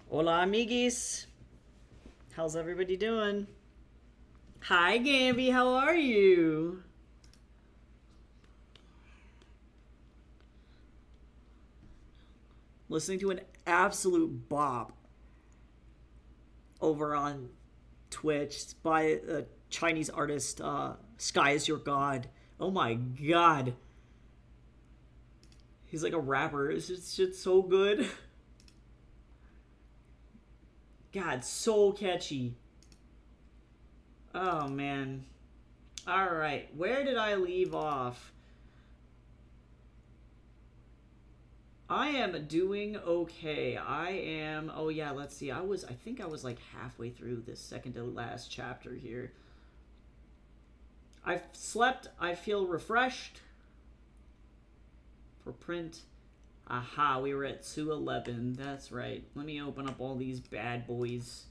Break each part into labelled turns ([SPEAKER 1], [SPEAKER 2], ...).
[SPEAKER 1] Hola, amiguis. How's everybody doing? Hi, Gamby. How are you? Listening to an absolute bop over on Twitch. It's by a Chinese artist, Sky is Your God. Oh my god. He's like a rapper. It's just shit's so good. God, so catchy. Oh man. Alright, where did I leave off? I am doing okay. I am. Oh yeah, let's see. I think I was like halfway through this second to last chapter here. I've slept. I feel refreshed. For print. Aha, we were at 211. That's right. Let me open up all these bad boys.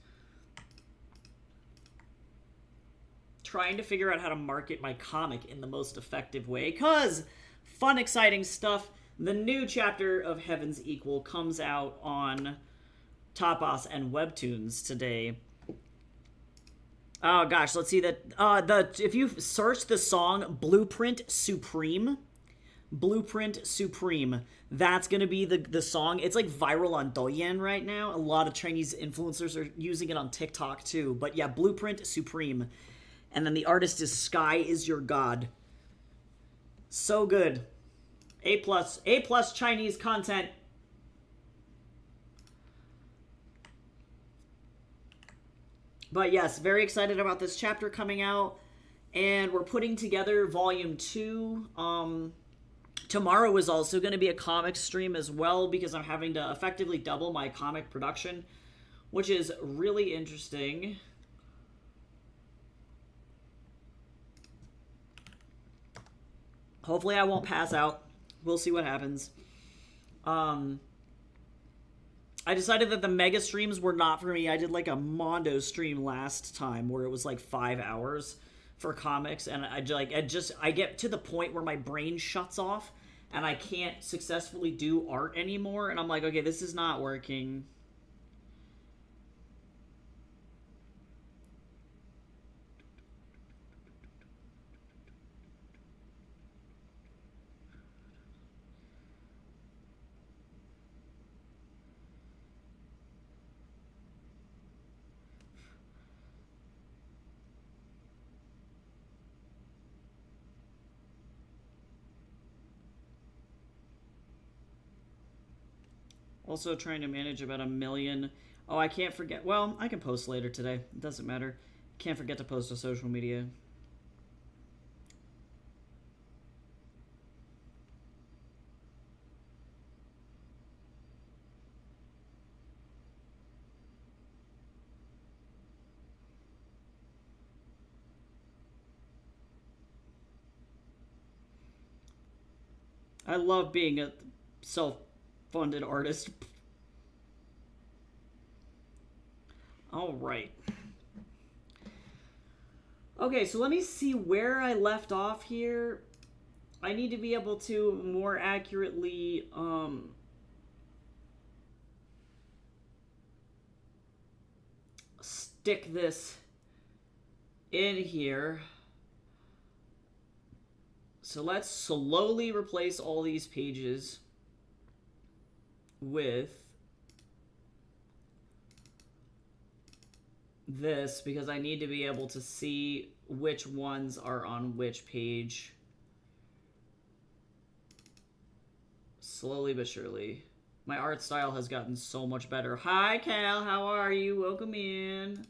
[SPEAKER 1] Trying to figure out how to market my comic in the most effective way. Cause fun, exciting stuff. The new chapter of Heaven's Equal comes out on Tapas and Webtoons today. Oh gosh, let's see that. If you search the song Blueprint Supreme, that's gonna be the song. It's like viral on Douyin right now. A lot of Chinese influencers are using it on TikTok too. But yeah, Blueprint Supreme, and then the artist is Sky is Your God. So good. A plus Chinese content. But yes, very excited about this chapter coming out. And we're putting together volume 2. Tomorrow is also going to be a comic stream as well because I'm having to effectively double my comic production, which is really interesting. Hopefully I won't pass out. We'll see what happens. I decided that the mega streams were not for me. I did like a Mondo stream last time where it was like 5 hours for comics, and I get to the point where my brain shuts off and I can't successfully do art anymore, and I'm like, okay, this is not working. Also trying to manage about 1 million. Oh, I can't forget. Well, I can post later today. It doesn't matter. Can't forget to post to social media. I love being a self-funded artist. All right. Okay, so let me see where I left off here. I need to be able to more accurately stick this in here. So let's slowly replace all these pages with this because I need to be able to see which ones are on which page. Slowly but surely. My art style has gotten so much better. Hi, Cal. How are you? Welcome in.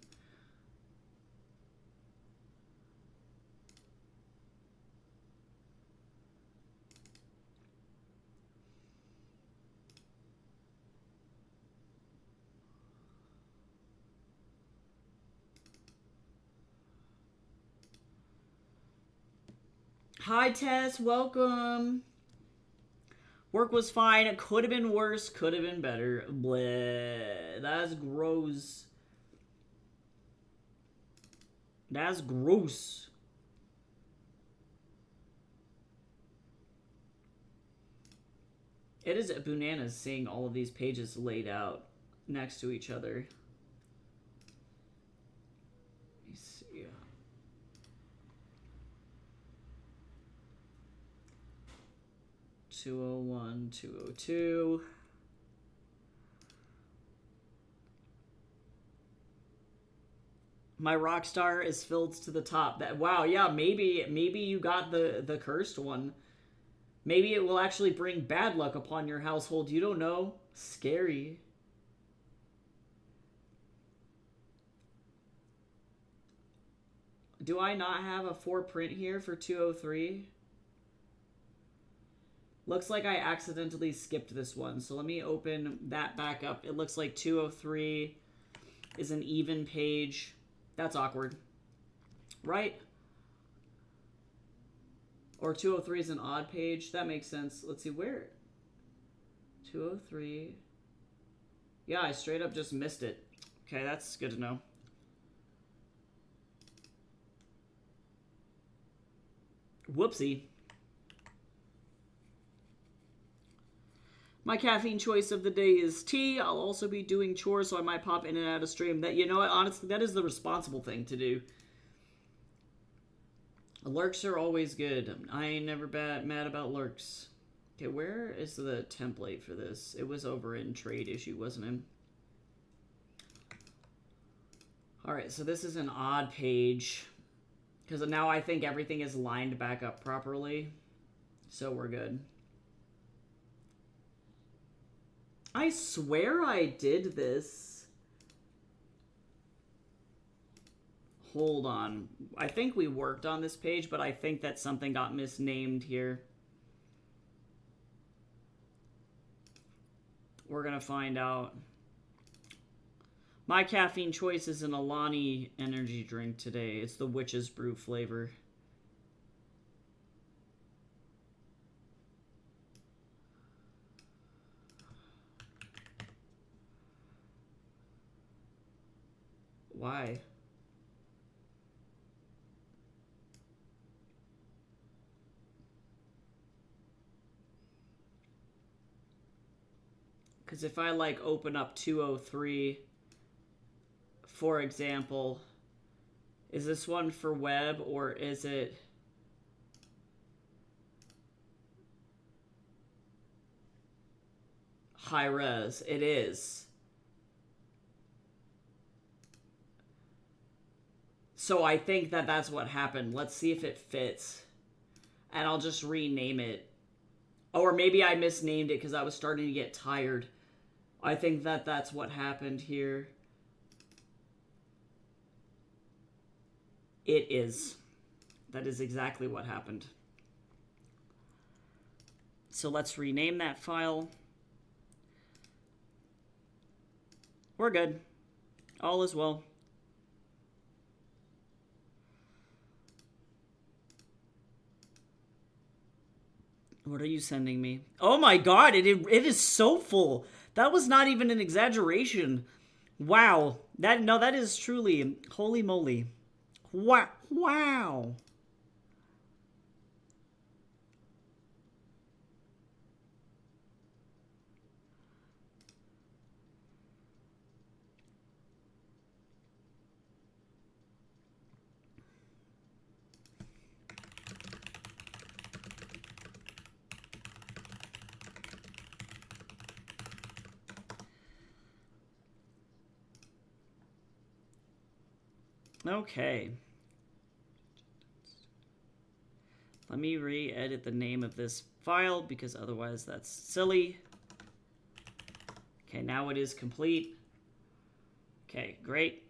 [SPEAKER 1] Hi, Tess. Welcome. Work was fine. It could have been worse. Could have been better. Bleh. That's gross. That's gross. It is bananas seeing all of these pages laid out. next to each other. Let me see. 201, 202. My Rockstar is filled to the top. That, wow, yeah, maybe you got the cursed one. Maybe it will actually bring bad luck upon your household. You don't know. Scary. Do I not have a 4 print here for 203? Looks like I accidentally skipped this one. So let me open that back up. It looks like 203 is an even page. That's awkward. Right? Or 203 is an odd page. That makes sense. Let's see, where? 203. Yeah, I straight up just missed it. Okay, that's good to know. Whoopsie. My caffeine choice of the day is tea. I'll also be doing chores, so I might pop in and out of stream. That, you know what, honestly, that is the responsible thing to do. Lurks are always good. I ain't never mad about lurks. Okay, where is the template for this? It was over in trade issue, wasn't it? Alright, so this is an odd page. Because now I think everything is lined back up properly. So we're good. I swear I did this. Hold on. I think we worked on this page, but I think that something got misnamed here. We're going to find out. My caffeine choice is an Alani energy drink today. It's the Witch's Brew flavor. Why? Because if I like open up 203, for example, is this one for web or is it high res? It is. So I think that that's what happened. Let's see if it fits. And I'll just rename it. Or maybe I misnamed it because I was starting to get tired. I think that that's what happened here. It is. That is exactly what happened. So let's rename that file. We're good. All is well. What are you sending me? Oh my god, it is so full. That was not even an exaggeration. Wow. That is truly, holy moly. Wow. Wow. Okay. Let me re-edit the name of this file because otherwise that's silly. Okay, now it is complete. Okay, great.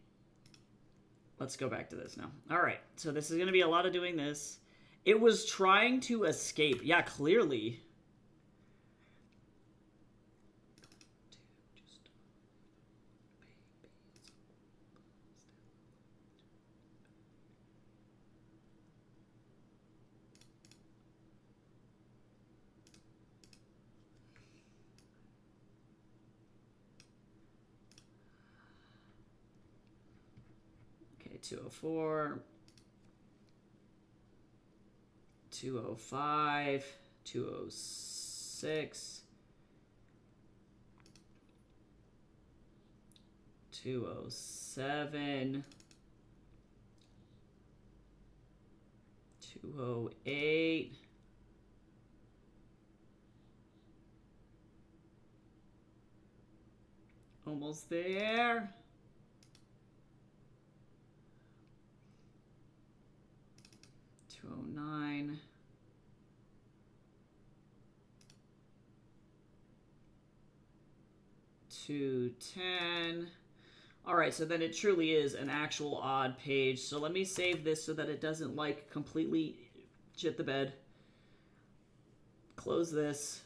[SPEAKER 1] Let's go back to this now. All right, so this is going to be a lot of doing this. It was trying to escape. Yeah, clearly. Okay, 204. 205, 206. 207. 208. Almost there. 209. 210. All right, so then it truly is an actual odd page. So let me save this so that it doesn't like completely shit the bed. Close this.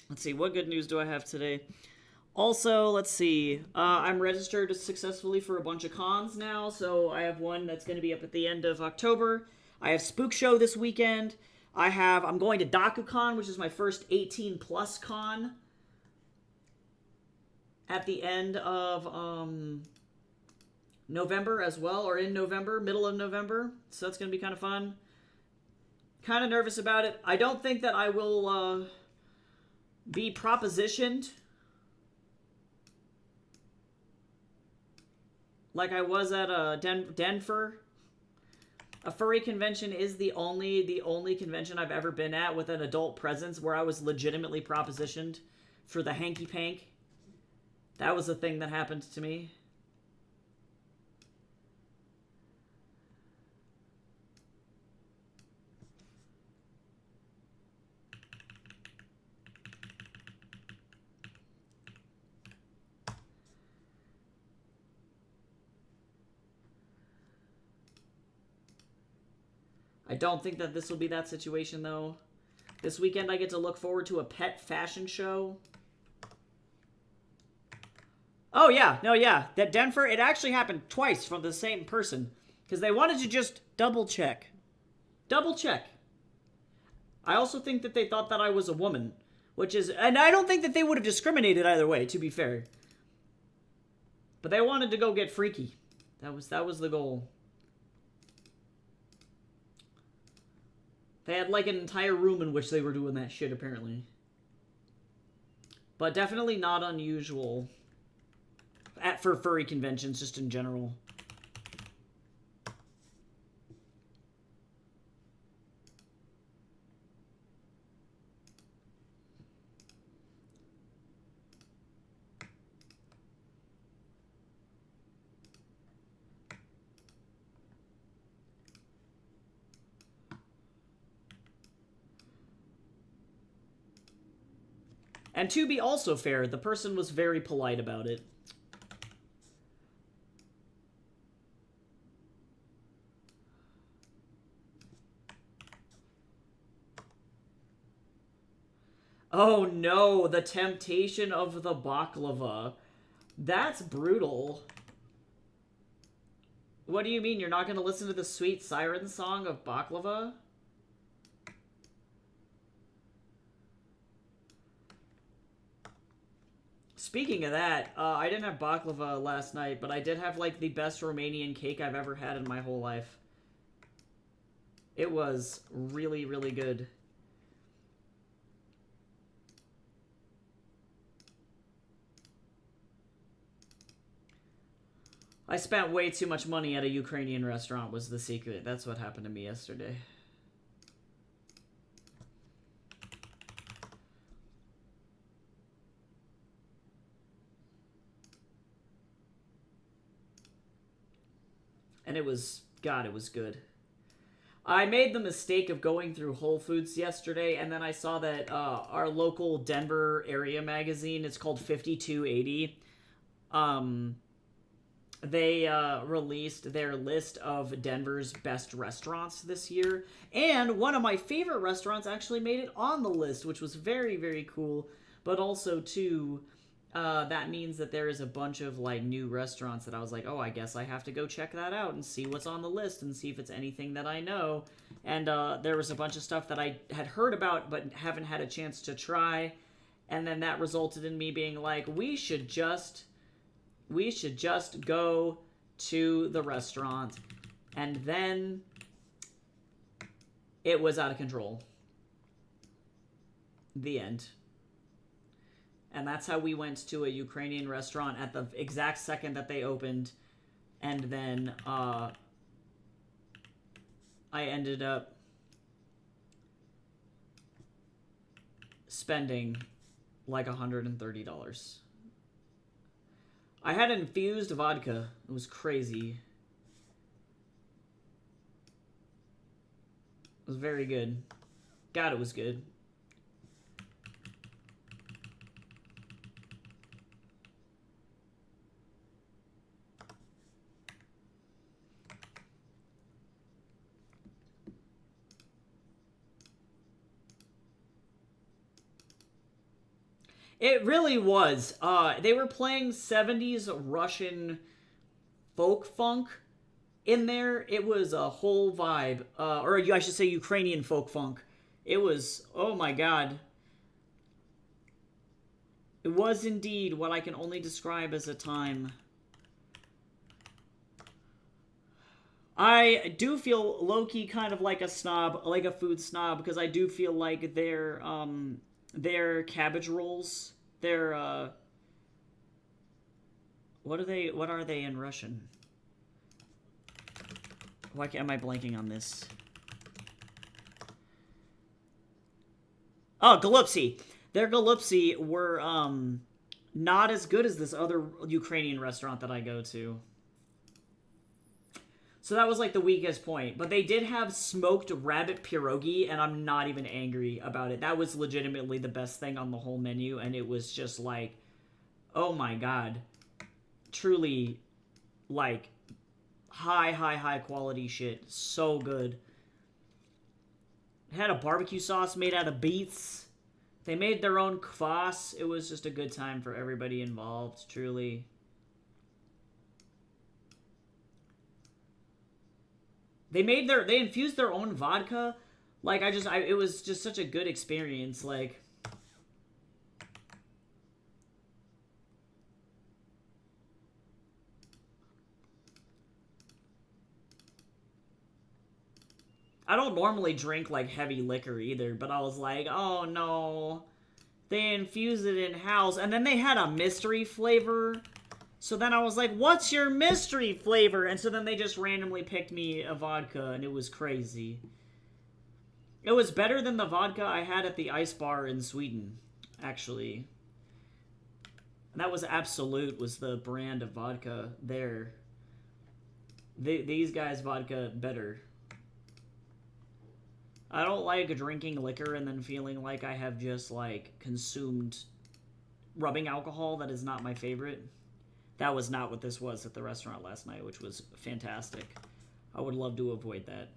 [SPEAKER 1] Let's see, what good news do I have today? Also, let's see, I'm registered successfully for a bunch of cons now, so I have one that's going to be up at the end of October. I have Spook Show this weekend. I'm going to DakuCon, which is my first 18 plus con at the end of November as well, or in November, middle of November. So that's going to be kind of fun. Kind of nervous about it. I don't think that I will be propositioned like I was at Denver. A furry convention is the only convention I've ever been at with an adult presence where I was legitimately propositioned for the hanky pank. That was a thing that happened to me. I don't think that this will be that situation, though. This weekend I get to look forward to a pet fashion show. Oh, yeah. No, yeah. That Denver, it actually happened twice from the same person. Because they wanted to just double check. Double check. I also think that they thought that I was a woman. Which is... And I don't think that they would have discriminated either way, to be fair. But they wanted to go get freaky. That was the goal. They had like an entire room in which they were doing that shit, apparently. But definitely not unusual for furry conventions, just in general. And to be also fair, the person was very polite about it. Oh no, the temptation of the baklava. That's brutal. What do you mean, you're not going to listen to the sweet siren song of baklava? Speaking of that, I didn't have baklava last night, but I did have, like, the best Romanian cake I've ever had in my whole life. It was really, really good. I spent way too much money at a Ukrainian restaurant was the secret. That's what happened to me yesterday. And it was, God, it was good. I made the mistake of going through Whole Foods yesterday, and then I saw that our local Denver area magazine, it's called 5280, they released their list of Denver's best restaurants this year, and one of my favorite restaurants actually made it on the list, which was very, very cool, but also, too... that means that there is a bunch of, like, new restaurants that I was like, oh, I guess I have to go check that out and see what's on the list and see if it's anything that I know. And there was a bunch of stuff that I had heard about but haven't had a chance to try. And then that resulted in me being like, we should just go to the restaurant. And then it was out of control. The end. And that's how we went to a Ukrainian restaurant at the exact second that they opened. And then I ended up spending like $130. I had infused vodka. It was crazy. It was very good. God, it was good. It really was. They were playing 70s Russian folk funk in there. It was a whole vibe. Or I should say Ukrainian folk funk. It was, oh my god. It was indeed what I can only describe as a time. I do feel low-key kind of like a snob, like a food snob, because I do feel like their cabbage rolls, their what are they in Russian? Why am I blanking on this? Oh, Golupsi. Their Golupsi were not as good as this other Ukrainian restaurant that I go to. So that was like the weakest point. But they did have smoked rabbit pierogi, and I'm not even angry about it. That was legitimately the best thing on the whole menu, and it was just like, oh my god. Truly, like, high quality shit. So good. It had a barbecue sauce made out of beets. They made their own kvass. It was just a good time for everybody involved, truly. They infused their own vodka. Like, it was just such a good experience. Like, I don't normally drink, like, heavy liquor either, but I was like, oh no, they infused it in-house. And then they had a mystery flavor. So then I was like, what's your mystery flavor? And so then they just randomly picked me a vodka, and it was crazy. It was better than the vodka I had at the Ice Bar in Sweden, actually. And that was Absolute, was the brand of vodka there. These guys' vodka better. I don't like drinking liquor and then feeling like I have just, like, consumed rubbing alcohol. That is not my favorite. That was not what this was at the restaurant last night, which was fantastic. I would love to avoid that.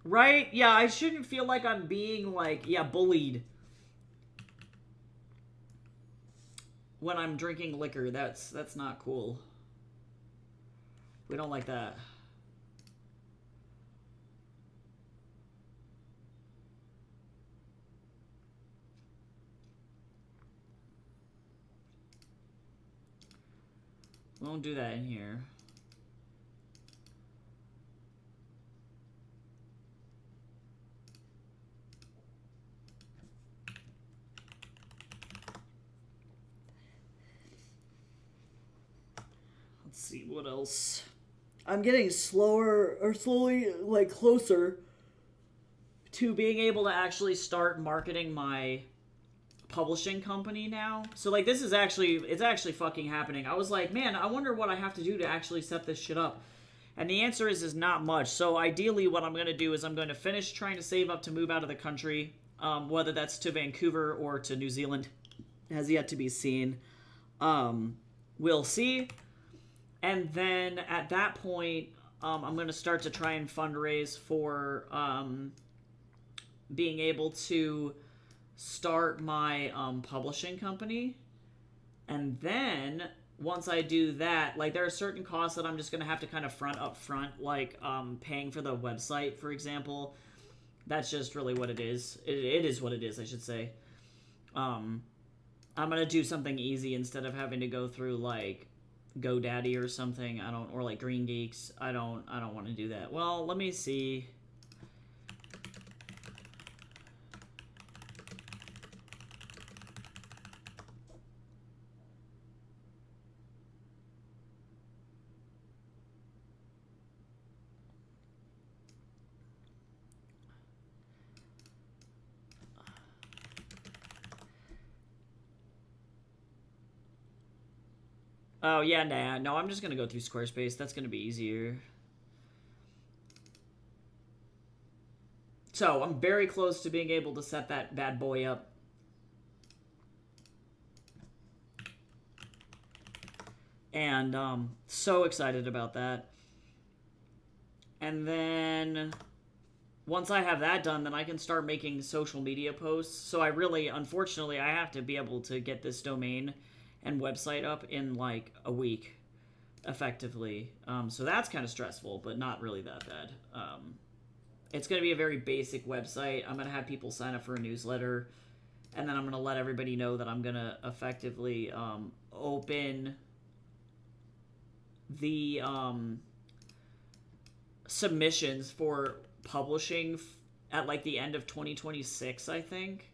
[SPEAKER 1] Right? Yeah, I shouldn't feel like I'm being, like, yeah, bullied when I'm drinking liquor. That's not cool. We don't like that. We won't do that in here. Let's see what else. I'm getting slowly, like, closer to being able to actually start marketing my publishing company now. So, like, it's actually fucking happening. I was like, man, I wonder what I have to do to actually set this shit up. And the answer is not much. So ideally what I'm going to do is I'm going to finish trying to save up to move out of the country, whether that's to Vancouver or to New Zealand. Has yet to be seen. We'll see. And then at that point, I'm going to start to try and fundraise for being able to start my publishing company. And then once I do that, like there are certain costs that I'm just gonna have to kind of front up front, like paying for the website, for example. That's just really what it is. It is what it is, I should say. I'm gonna do something easy instead of having to go through like GoDaddy or something. Or like Green Geeks. I don't want to do that. Well, let me see. Oh, yeah, nah. No, I'm just going to go through Squarespace. That's going to be easier. So, I'm very close to being able to set that bad boy up. And, so excited about that. And then, once I have that done, then I can start making social media posts. So I really, unfortunately, I have to be able to get this domain and website up in like a week, effectively. So that's kind of stressful, but not really that bad. It's going to be a very basic website. I'm going to have people sign up for a newsletter, and then I'm going to let everybody know that I'm going to effectively open the submissions for publishing at like the end of 2026, I think.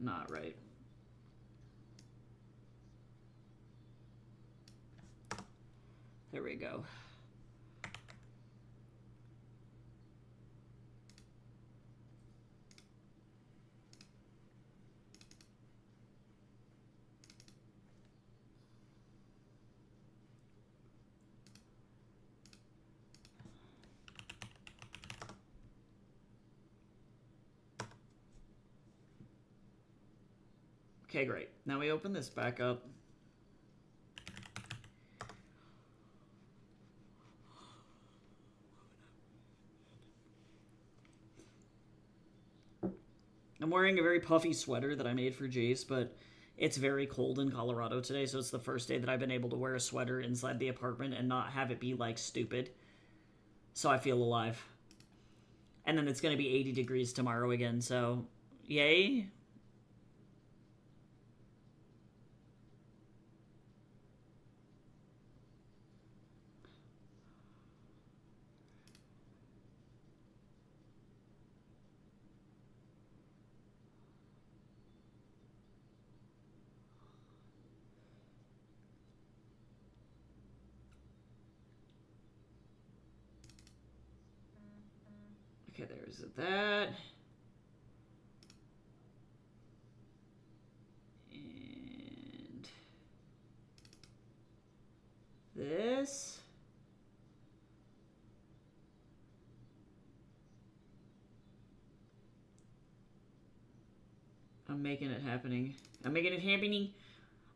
[SPEAKER 1] Not right. There we go. Okay, great. Now we open this back up. I'm wearing a very puffy sweater that I made for Jace, but it's very cold in Colorado today, so it's the first day that I've been able to wear a sweater inside the apartment and not have it be, like, stupid. So I feel alive. And then it's going to be 80 degrees tomorrow again, so yay. Okay, there's that. And this. I'm making it happening. I'm making it happening.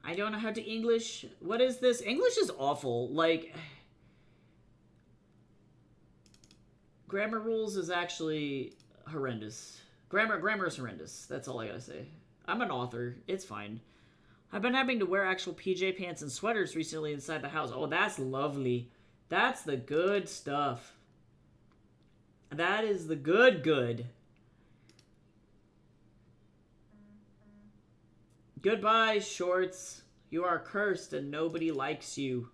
[SPEAKER 1] I don't know how to English. What is this? English is awful. Like, grammar rules is actually horrendous. Grammar is horrendous. That's all I gotta say. I'm an author. It's fine. I've been having to wear actual PJ pants and sweaters recently inside the house. Oh, that's lovely. That's the good stuff. That is the good. Goodbye, shorts. You are cursed and nobody likes you.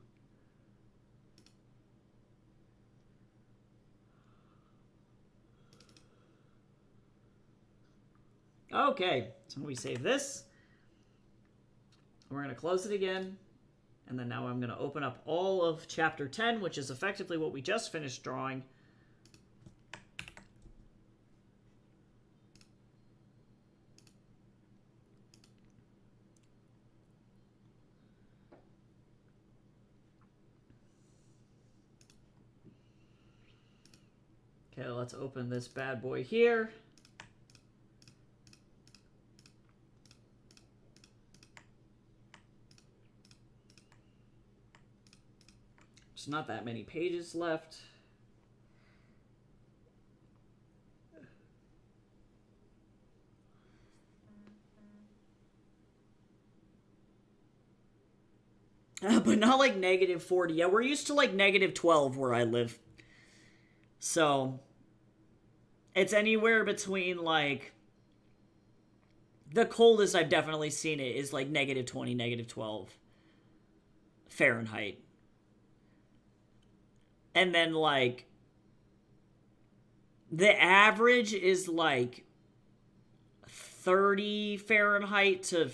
[SPEAKER 1] Okay, so we save this. We're going to close it again. And then now I'm going to open up all of Chapter 10, which is effectively what we just finished drawing. Okay, let's open this bad boy here. There's not that many pages left. But not like -40. Yeah, we're used to like -12 where I live. So, it's anywhere between like... The coldest I've definitely seen it is like -20, -12 Fahrenheit. And then like... The average is like 30 Fahrenheit to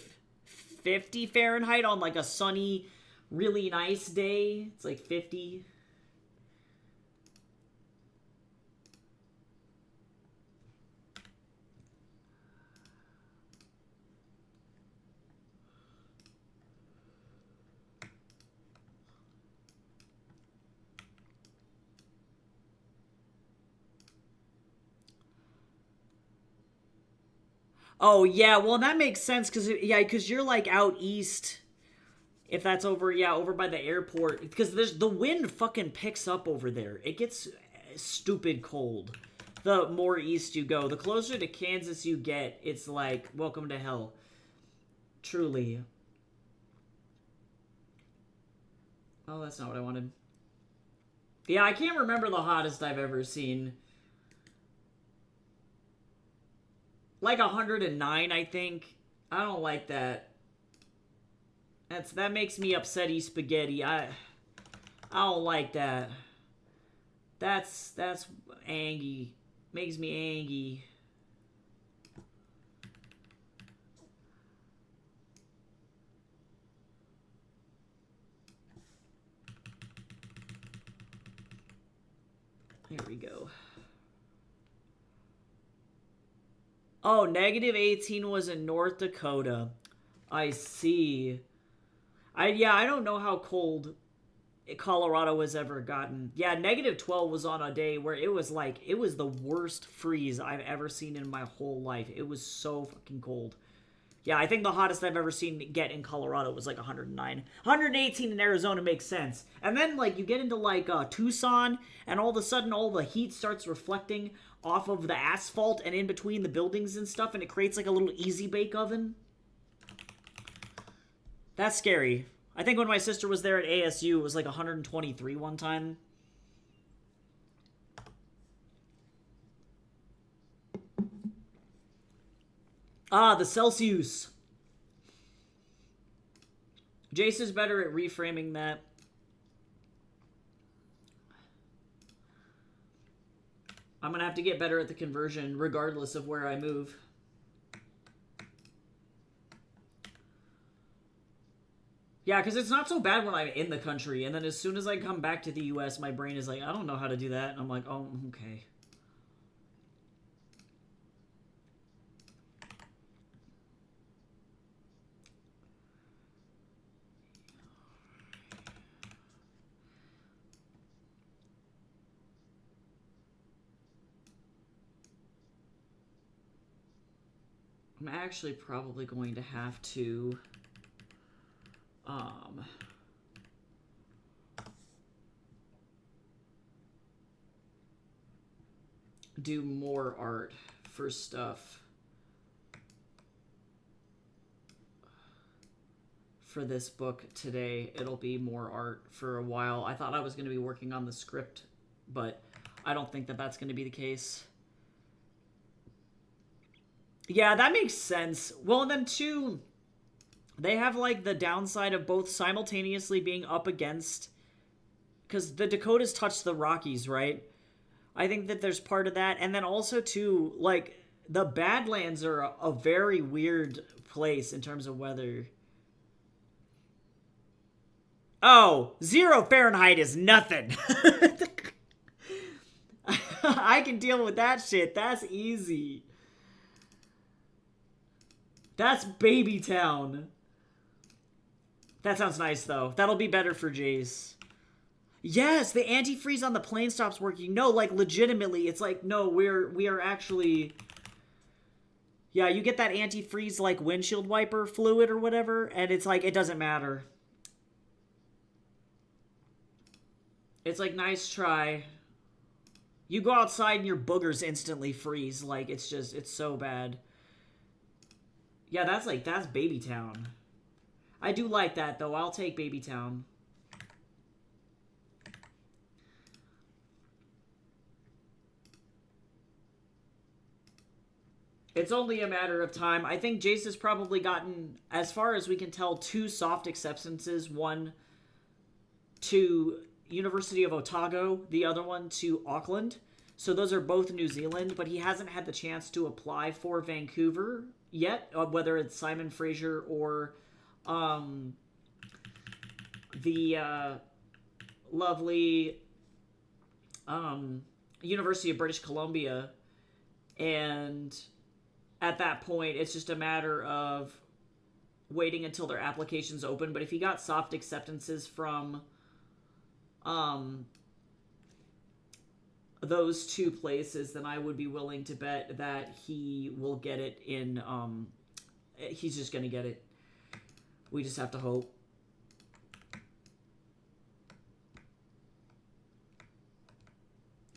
[SPEAKER 1] 50 Fahrenheit on like a sunny, really nice day. It's like 50. Oh, yeah, well, that makes sense, because you're, like, out east, if that's over, yeah, over by the airport, because the wind fucking picks up over there. It gets stupid cold the more east you go. The closer to Kansas you get, it's like, welcome to hell. Truly. Oh, that's not what I wanted. Yeah, I can't remember the hottest I've ever seen. Like 109, I think. I don't like that. That makes me upsetty spaghetti. I don't like that. That's angy. Makes me angy. Here we go. Oh, -18 was in North Dakota. I see. I don't know how cold Colorado has ever gotten. Yeah, -12 was on a day where it was like, it was the worst freeze I've ever seen in my whole life. It was so fucking cold. Yeah, I think the hottest I've ever seen get in Colorado was like 109. 118 in Arizona makes sense. And then, like, you get into, like, Tucson, and all of a sudden all the heat starts reflecting off of the asphalt and in between the buildings and stuff, and it creates, like, a little easy bake oven. That's scary. I think when my sister was there at ASU, it was like 123 one time. Ah, the Celsius. Jace is better at reframing that. I'm going to have to get better at the conversion regardless of where I move. Yeah, because it's not so bad when I'm in the country, and then as soon as I come back to the US, my brain is like, I don't know how to do that. And I'm like, oh, okay. I'm actually probably going to have to do more art for stuff for this book today. It'll be more art for a while. I thought I was going to be working on the script, but I don't think that that's going to be the case. Yeah, that makes sense. Well, and then too, they have like the downside of both simultaneously being up against, because the Dakotas touch the Rockies, right? I think that there's part of that. And then also too, like, the Badlands are a very weird place in terms of weather. Oh, 0 Fahrenheit is nothing. I can deal with that shit. That's easy. That's Baby Town. That sounds nice, though. That'll be better for Jace. Yes, the antifreeze on the plane stops working. No, like legitimately, it's like no, we are actually. Yeah, you get that antifreeze like windshield wiper fluid or whatever, and it's like it doesn't matter. It's like nice try. You go outside and your boogers instantly freeze. Like it's just it's so bad. Yeah, that's Baby Town. I do like that though. I'll take Baby Town. It's only a matter of time. I think Jace has probably gotten, as far as we can tell, 2 soft acceptances. One to University of Otago, the other one to Auckland. So those are both New Zealand, but he hasn't had the chance to apply for Vancouver yet, whether it's Simon Fraser or the lovely University of British Columbia. And at that point, it's just a matter of waiting until their applications open. But if he got soft acceptances from those 2 places, then I would be willing to bet that he will get it in. He's just going to get it. We just have to hope.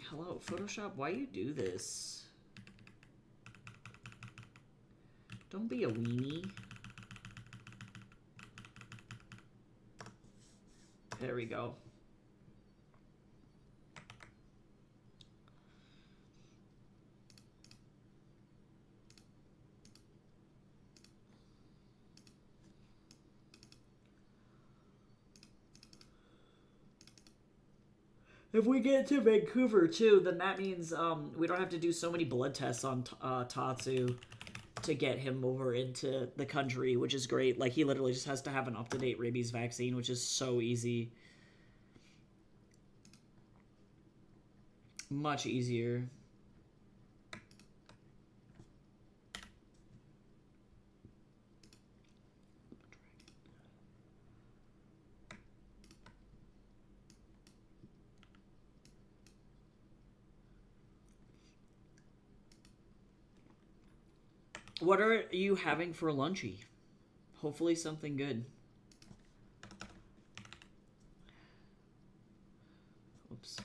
[SPEAKER 1] Hello, Photoshop, why you do this? Don't be a weenie. There we go. If we get to Vancouver too, then that means we don't have to do so many blood tests on Tatsu to get him over into the country, which is great. Like, he literally just has to have an up-to-date rabies vaccine, which is so easy. Much easier. What are you having for lunchy? Hopefully something good. Oops.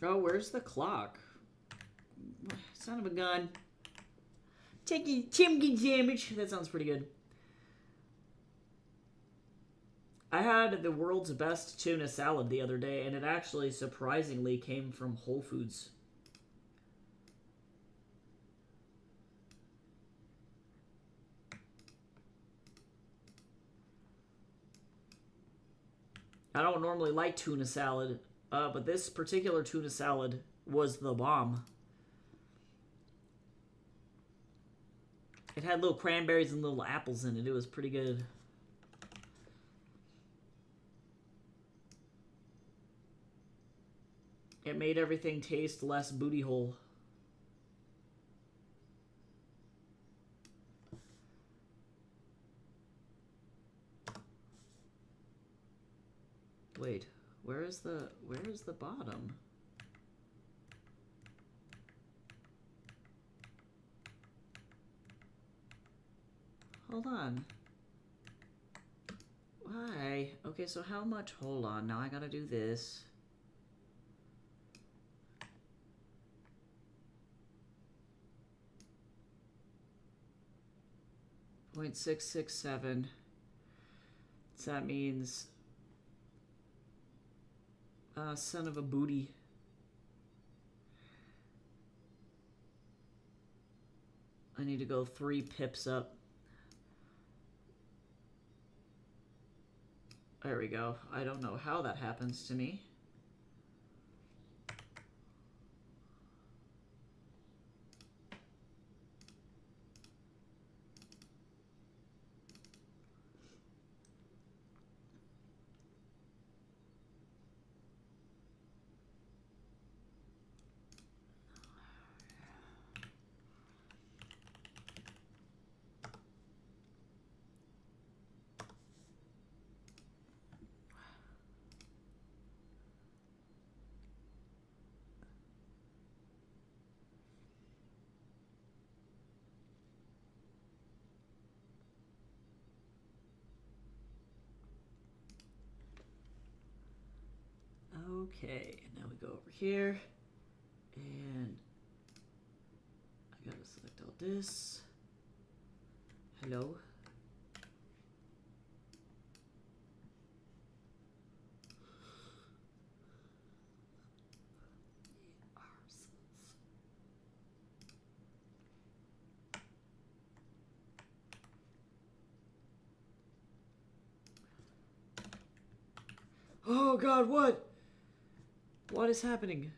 [SPEAKER 1] Oh, where's the clock? Son of a gun. Taking chimney damage. That sounds pretty good. I had the world's best tuna salad the other day, and it actually surprisingly came from Whole Foods. I don't normally like tuna salad, but this particular tuna salad was the bomb. It had little cranberries and little apples in it. It was pretty good. It made everything taste less booty hole. Wait, where is the bottom? Hold on. Why? Okay, so how much? Hold on, now I gotta do this. .667. So that means son of a booty. I need to go 3 pips up. There we go. I don't know how that happens to me. Okay, now we go over here, and I gotta select all this. Hello. Oh God, what? What is happening?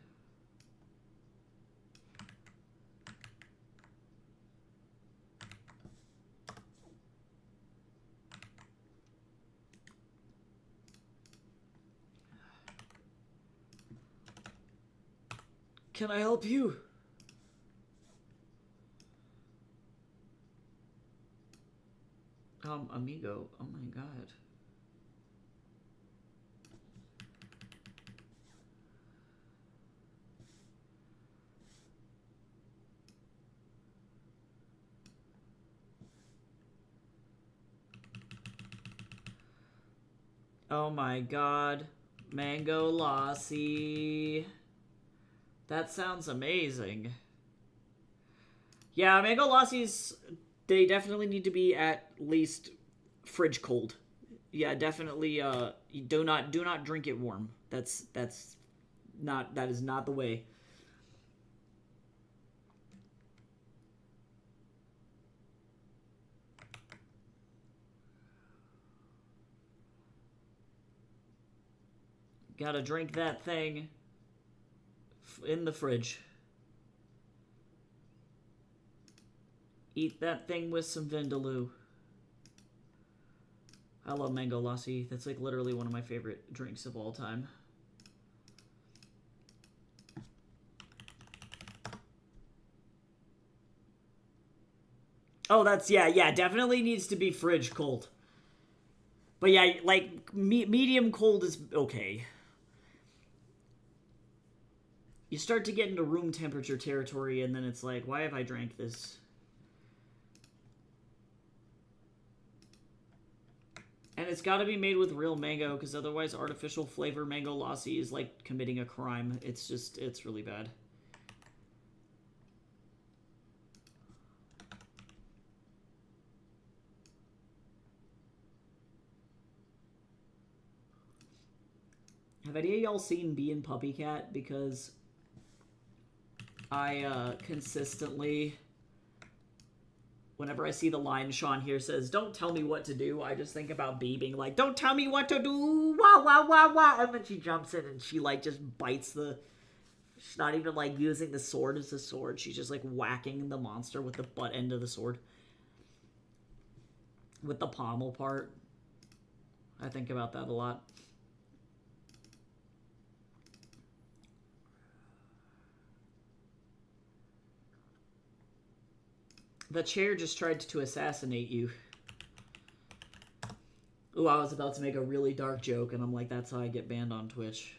[SPEAKER 1] Can I help you? Amigo. Oh my God. Oh my God. Mango Lassi. That sounds amazing. Yeah, Mango Lassi's, they definitely need to be at least fridge cold. Yeah, definitely do not drink it warm. That is not the way. Gotta drink that thing in the fridge. Eat that thing with some Vindaloo. I love Mango Lassi. That's like literally one of my favorite drinks of all time. Oh, that's, yeah, definitely needs to be fridge cold. But yeah, like, medium cold is okay. You start to get into room temperature territory, and then it's like, why have I drank this? And it's got to be made with real mango, because otherwise artificial flavor Mango Lassi is like committing a crime. It's just, it's really bad. Have any of y'all seen Bee and Puppy Cat? Because I consistently, whenever I see the line Sean here says, "Don't tell me what to do," I just think about Bee being like, "Don't tell me what to do, wah, wah, wah, wah," and then she jumps in and she, like, just bites the, she's not even, like, using the sword as a sword, she's just, like, whacking the monster with the butt end of the sword. With the pommel part. I think about that a lot. The chair just tried to assassinate you. Ooh, I was about to make a really dark joke, and I'm like, that's how I get banned on Twitch.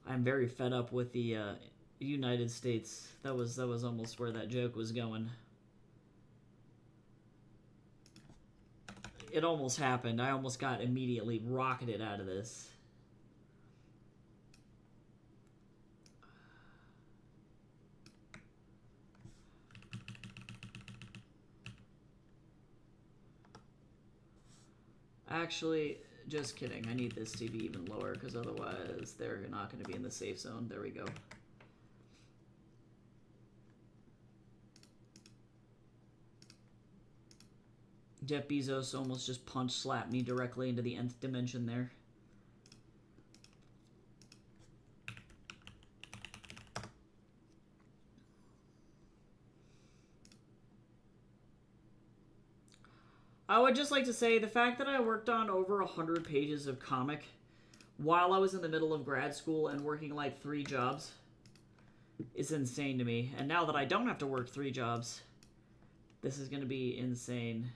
[SPEAKER 1] I'm very fed up with the United States. That was almost where that joke was going. It almost happened. I almost got immediately rocketed out of this. Actually, just kidding. I need this to be even lower, because otherwise they're not going to be in the safe zone. There we go. Jeff Bezos almost just punch-slapped me directly into the nth dimension there. I would just like to say the fact that I worked on over 100 pages of comic while I was in the middle of grad school and working like 3 jobs is insane to me. And now that I don't have to work 3 jobs, this is going to be insane.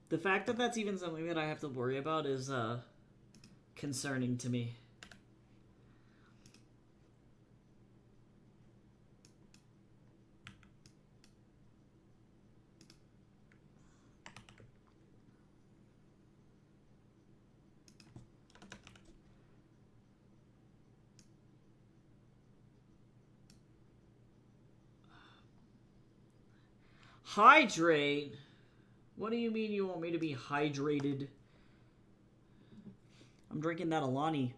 [SPEAKER 1] The fact that that's even something that I have to worry about is concerning to me. Hydrate? What do you mean you want me to be hydrated? I'm drinking that Alani.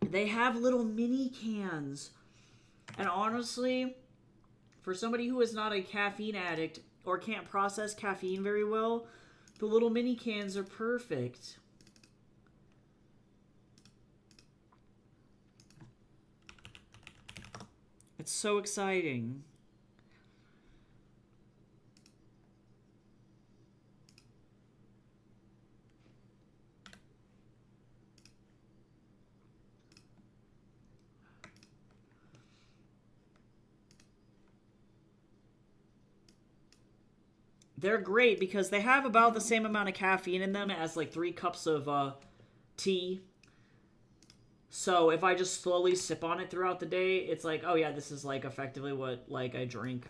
[SPEAKER 1] They have little mini cans. And honestly, for somebody who is not a caffeine addict or can't process caffeine very well, the little mini cans are perfect. It's so exciting. They're great because they have about the same amount of caffeine in them as like 3 cups of tea. So if I just slowly sip on it throughout the day, it's like, oh yeah, this is like effectively what like I drink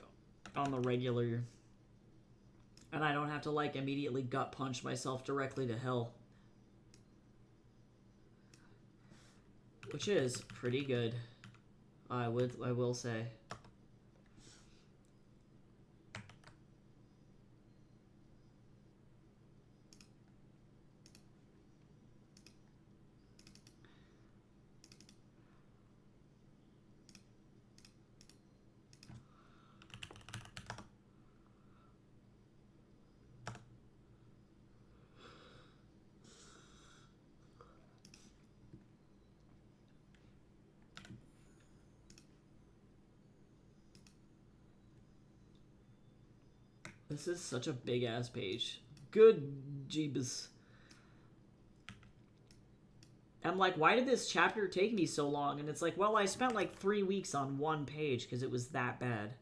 [SPEAKER 1] on the regular. And I don't have to like immediately gut punch myself directly to hell. Which is pretty good. I will say. This is such a big ass page. Good jeebus. I'm like, why did this chapter take me so long? And it's like, well, I spent like 3 weeks on one page because it was that bad.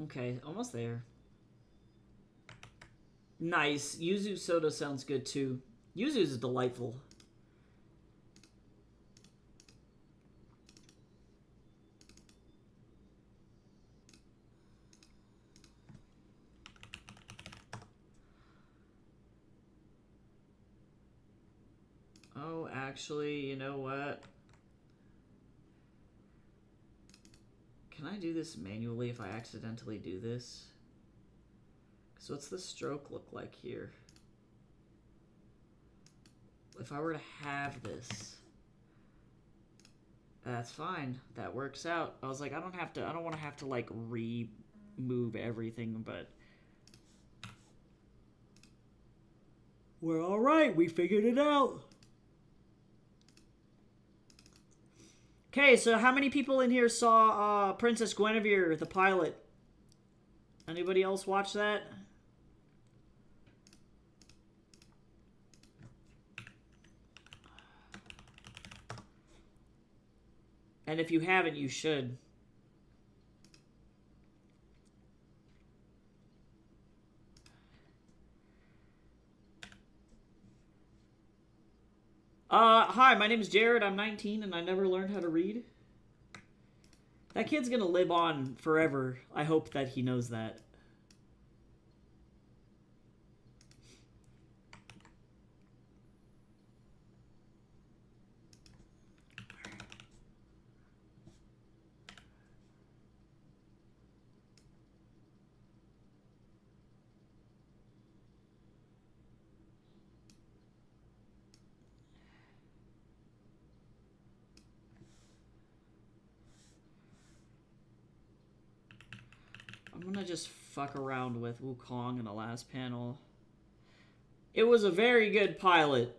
[SPEAKER 1] Okay, almost there. Nice. Yuzu soda sounds good too. Yuzu is delightful. Oh, actually, you know what? Can I do this manually if I accidentally do this? So what's the stroke look like here? If I were to have this, that's fine. That works out. I was like, I don't want to have to like remove everything, but we're all right. We figured it out. Okay, so how many people in here saw Princess Guinevere, the pilot? Anybody else watch that? And if you haven't, you should. Hi, my name is Jared. I'm 19 and I never learned how to read. That kid's gonna live on forever. I hope that he knows that. I'm gonna just fuck around with Wukong in the last panel. It was a very good pilot.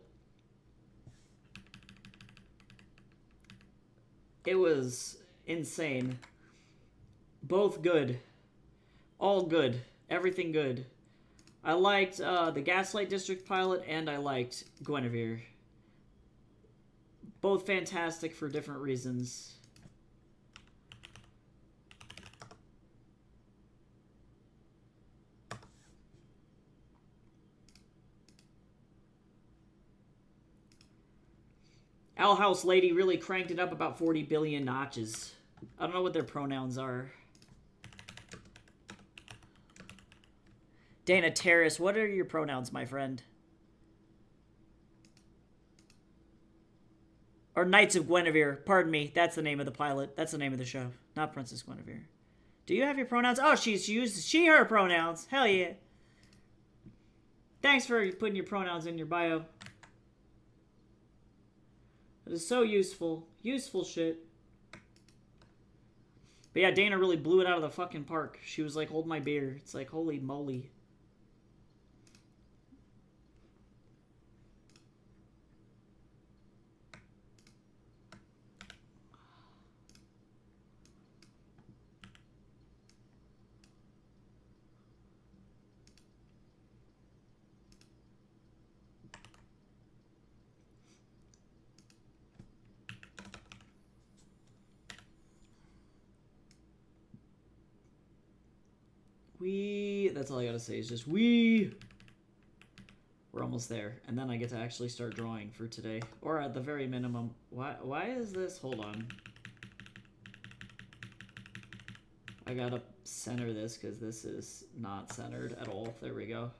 [SPEAKER 1] It was insane. Both good. All good. Everything good. I liked the Gaslight District pilot, and I liked Guinevere. Both fantastic for different reasons. Owl House Lady really cranked it up about 40 billion notches. I don't know what their pronouns are. Dana Terrace, what are your pronouns, my friend? Or Knights of Guinevere. Pardon me. That's the name of the pilot. That's the name of the show. Not Princess Guinevere. Do you have your pronouns? Oh, she's used she, her pronouns. Hell yeah. Thanks for putting your pronouns in your bio. It is so useful. Useful shit. But yeah, Dana really blew it out of the fucking park. She was like, hold my beer. It's like, holy moly. That's all I gotta say is just we're almost there. And then I get to actually start drawing for today. Or at the very minimum. Why is this? Hold on. I gotta center this because this is not centered at all. There we go.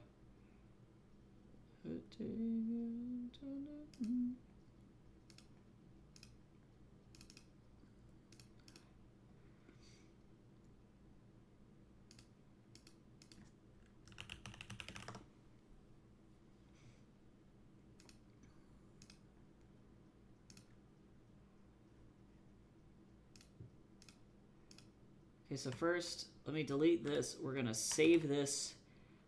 [SPEAKER 1] Okay, so first, let me delete this. We're gonna save this.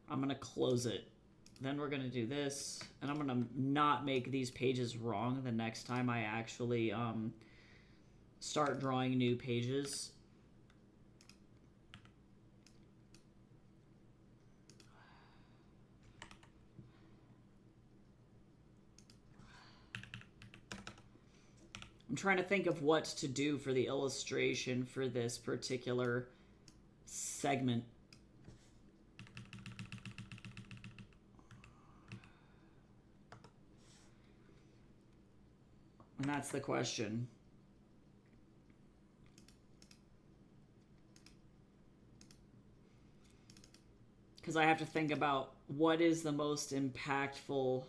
[SPEAKER 1] I'm gonna close it. Then we're gonna do this, and I'm gonna not make these pages wrong the next time I actually start drawing new pages. I'm trying to think of what to do for the illustration for this particular segment. And that's the question. Because I have to think about what is the most impactful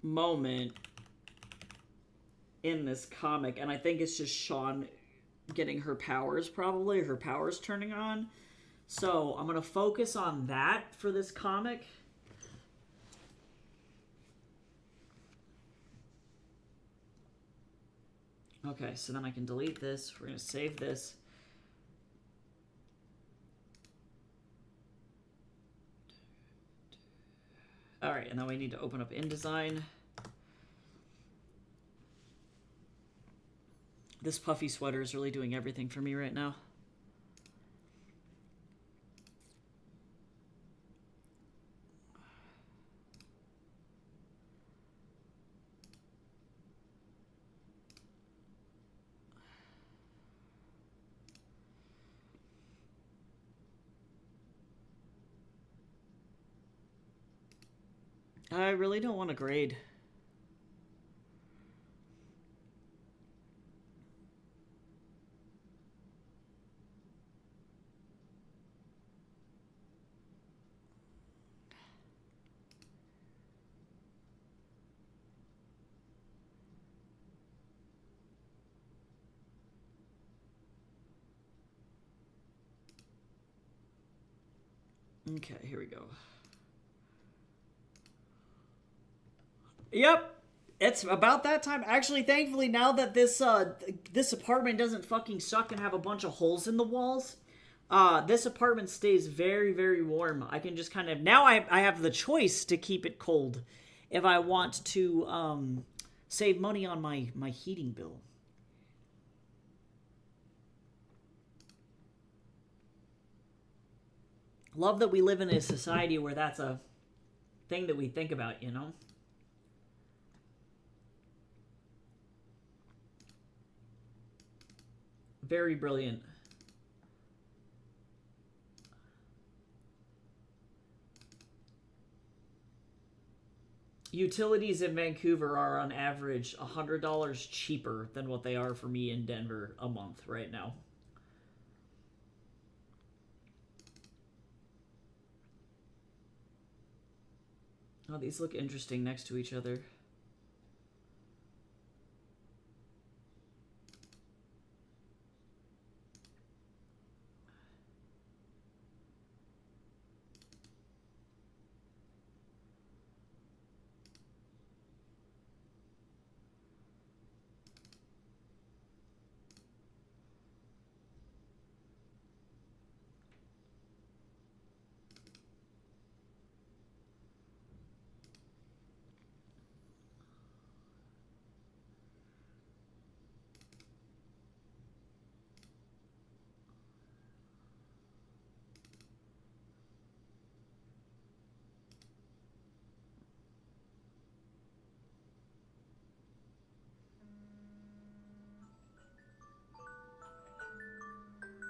[SPEAKER 1] moment in this comic, and I think it's just Sean getting her powers, probably, her powers turning on. So I'm gonna focus on that for this comic. Okay, so then I can delete this. We're gonna save this. All right, and then we need to open up InDesign. This puffy sweater is really doing everything for me right now. I really don't want to grade. Okay, here we go. Yep. It's about that time. Actually, thankfully, now that this apartment doesn't fucking suck and have a bunch of holes in the walls, this apartment stays very, very warm. I can just kind of now I have the choice to keep it cold if I want to save money on my heating bill. Love that we live in a society where that's a thing that we think about, you know? Very brilliant. Utilities in Vancouver are on average $100 cheaper than what they are for me in Denver a month right now. Oh, these look interesting next to each other.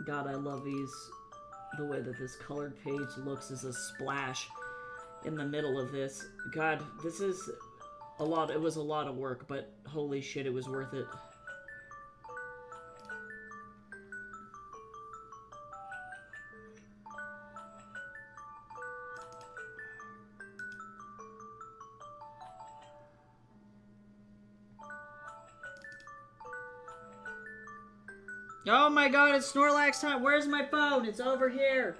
[SPEAKER 1] God, I love these. The way that this colored page looks as a splash in the middle of this. God, this is a lot. It was a lot of work, but holy shit, it was worth it. Oh my god, it's Snorlax time. Where's my phone? It's over here.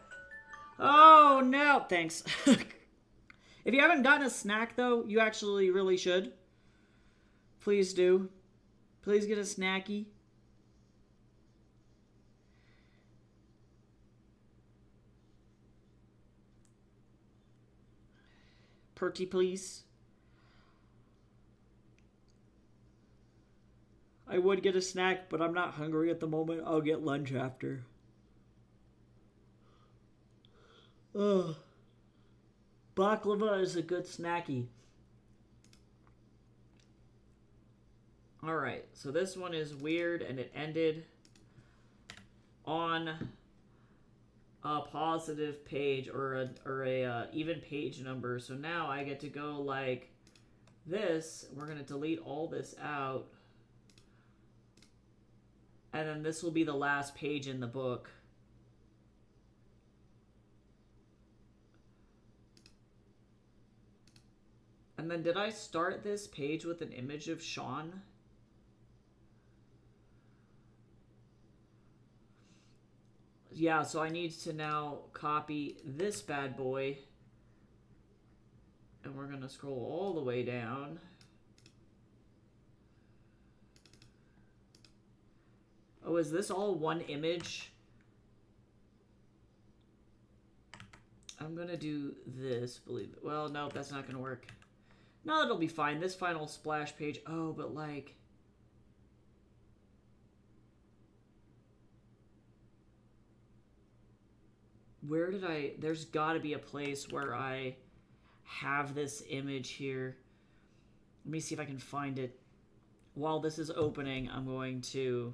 [SPEAKER 1] Oh no. Thanks. If you haven't gotten a snack, though, you actually really should. Please do. Please get a snacky. Perky, please. I would get a snack, but I'm not hungry at the moment. I'll get lunch after. Ugh. Baklava is a good snacky. Alright, so this one is weird, and it ended on a positive page, or a even page number. So now I get to go like this. We're going to delete all this out. And then this will be the last page in the book. And then did I start this page with an image of Sean? Yeah, so I need to now copy this bad boy. And we're going to scroll all the way down. Oh, is this all one image? I'm going to do this, believe it. Well, no, that's not going to work. No, it'll be fine. This final splash page. Oh, but like... Where did I... There's got to be a place where I have this image here. Let me see if I can find it. While this is opening, I'm going to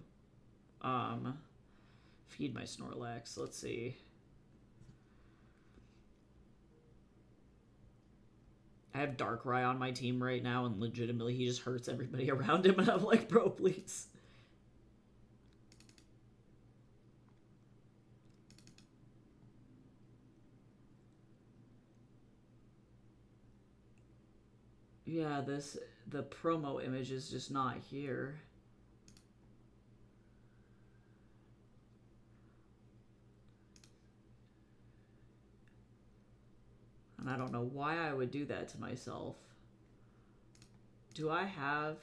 [SPEAKER 1] feed my Snorlax. Let's see. I have Darkrai on my team right now, and legitimately he just hurts everybody around him, and I'm like, bro, please. Yeah, the promo image is just not here. And I don't know why I would do that to myself. Do I have...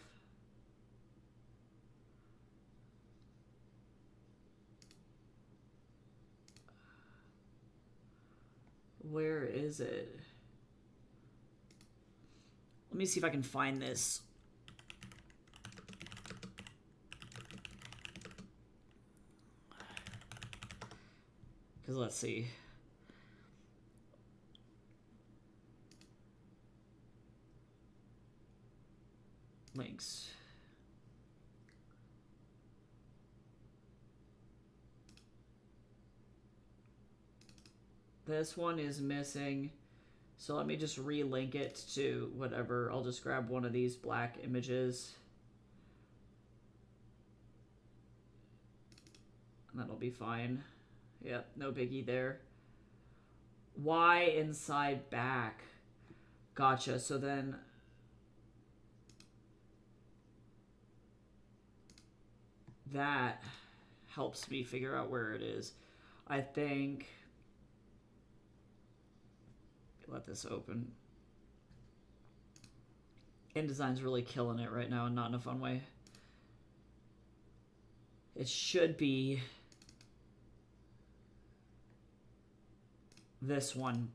[SPEAKER 1] Where is it? Let me see if I can find this. Because let's see. Links. This one is missing. So let me just relink it to whatever. I'll just grab one of these black images. And that'll be fine. Yep, no biggie there. Y inside back. Gotcha. So then... that helps me figure out where it is. I think... let this open. InDesign's really killing it right now, and not in a fun way. It should be this one.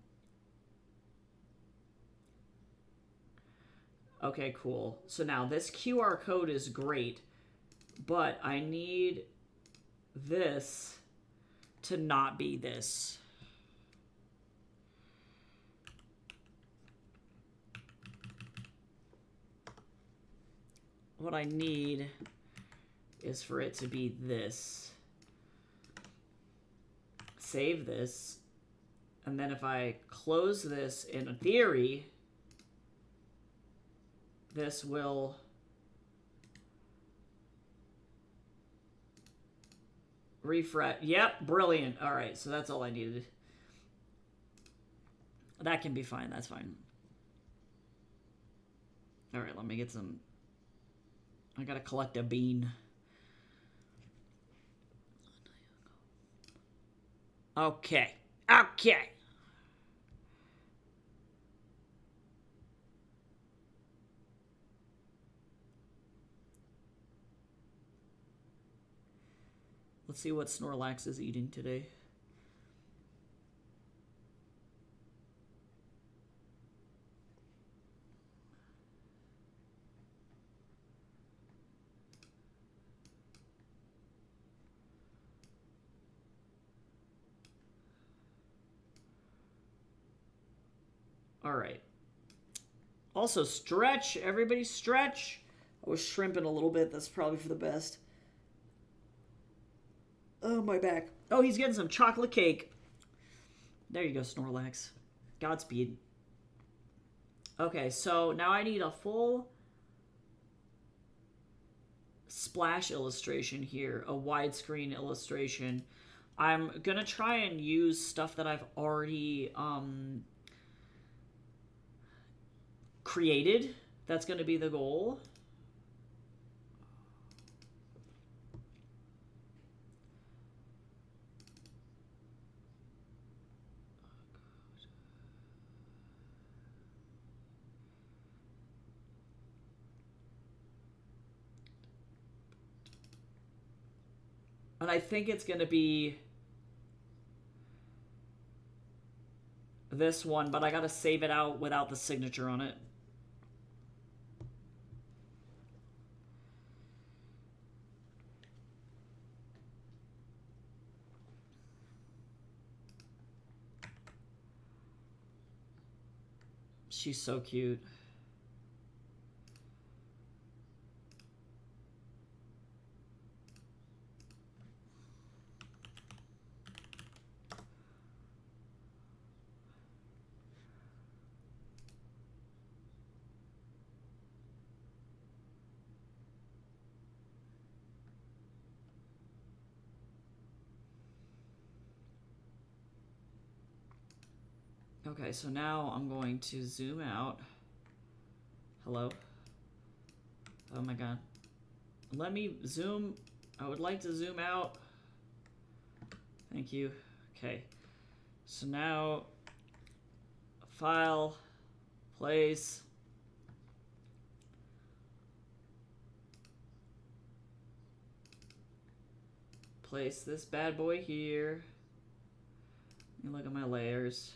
[SPEAKER 1] Okay, cool. So now this QR code is great, but I need this to not be this. What I need is for it to be this. Save this. And then if I close this, in theory, this will refresh. Yep, brilliant. All right, so that's all I needed. That can be fine. That's fine. All right, let me get some... I gotta collect a bean. Okay. Okay. Let's see what Snorlax is eating today. All right. Also, stretch. Everybody stretch. I was shrimping a little bit. That's probably for the best. Oh, my back. Oh, he's getting some chocolate cake. There you go, Snorlax. Godspeed. Okay, so now I need a full splash illustration here. A widescreen illustration. I'm going to try and use stuff that I've already... created. That's going to be the goal. And I think it's going to be this one, but I got to save it out without the signature on it. She's so cute. Okay, so now I'm going to zoom out. Hello? Oh my god. Let me zoom. I would like to zoom out. Thank you. Okay. So now, file, place. Place this bad boy here. Let me look at my layers.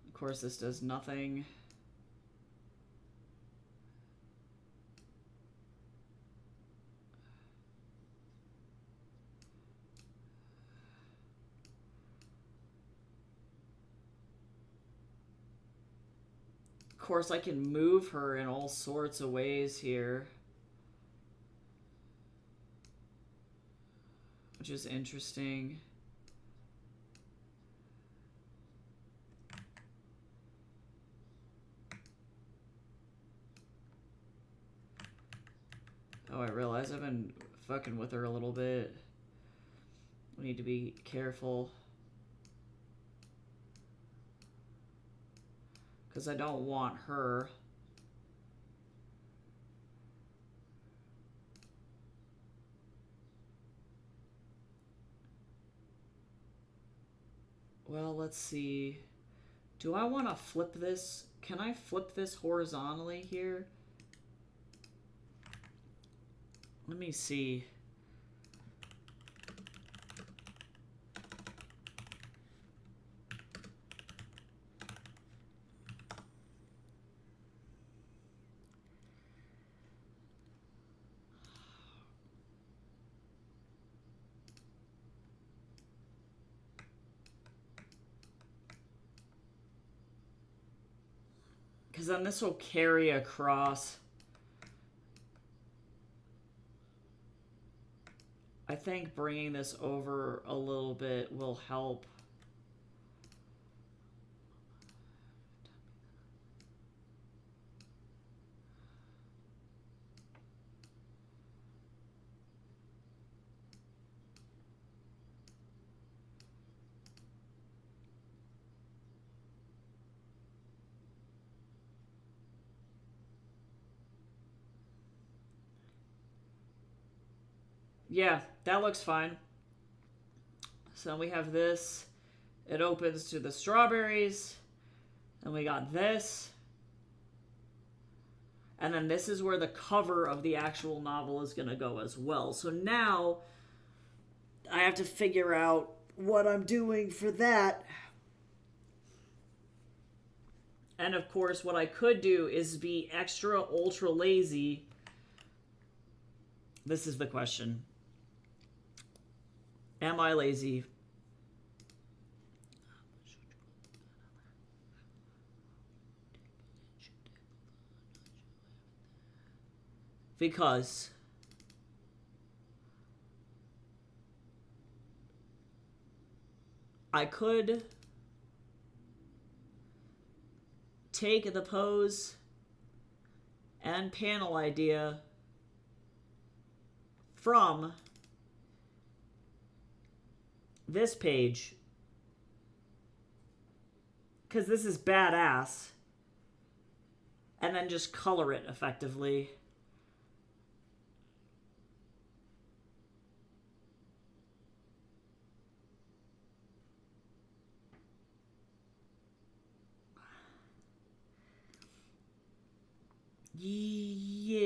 [SPEAKER 1] Of course, this does nothing. Of course, I can move her in all sorts of ways here, which is interesting. Oh, I realize I've been fucking with her a little bit. We need to be careful. Because I don't want her. Well, let's see. Do I want to flip this? Can I flip this horizontally here? Let me see. Because then this will carry across. I think bringing this over a little bit will help. Yeah, that looks fine. So we have this. It opens to the strawberries. And we got this. And then this is where the cover of the actual novel is going to go as well. So now I have to figure out what I'm doing for that. And of course, what I could do is be extra ultra lazy. This is the question. Am I lazy? Because I could take the pose and panel idea from this page, because this is badass, and then just color it effectively.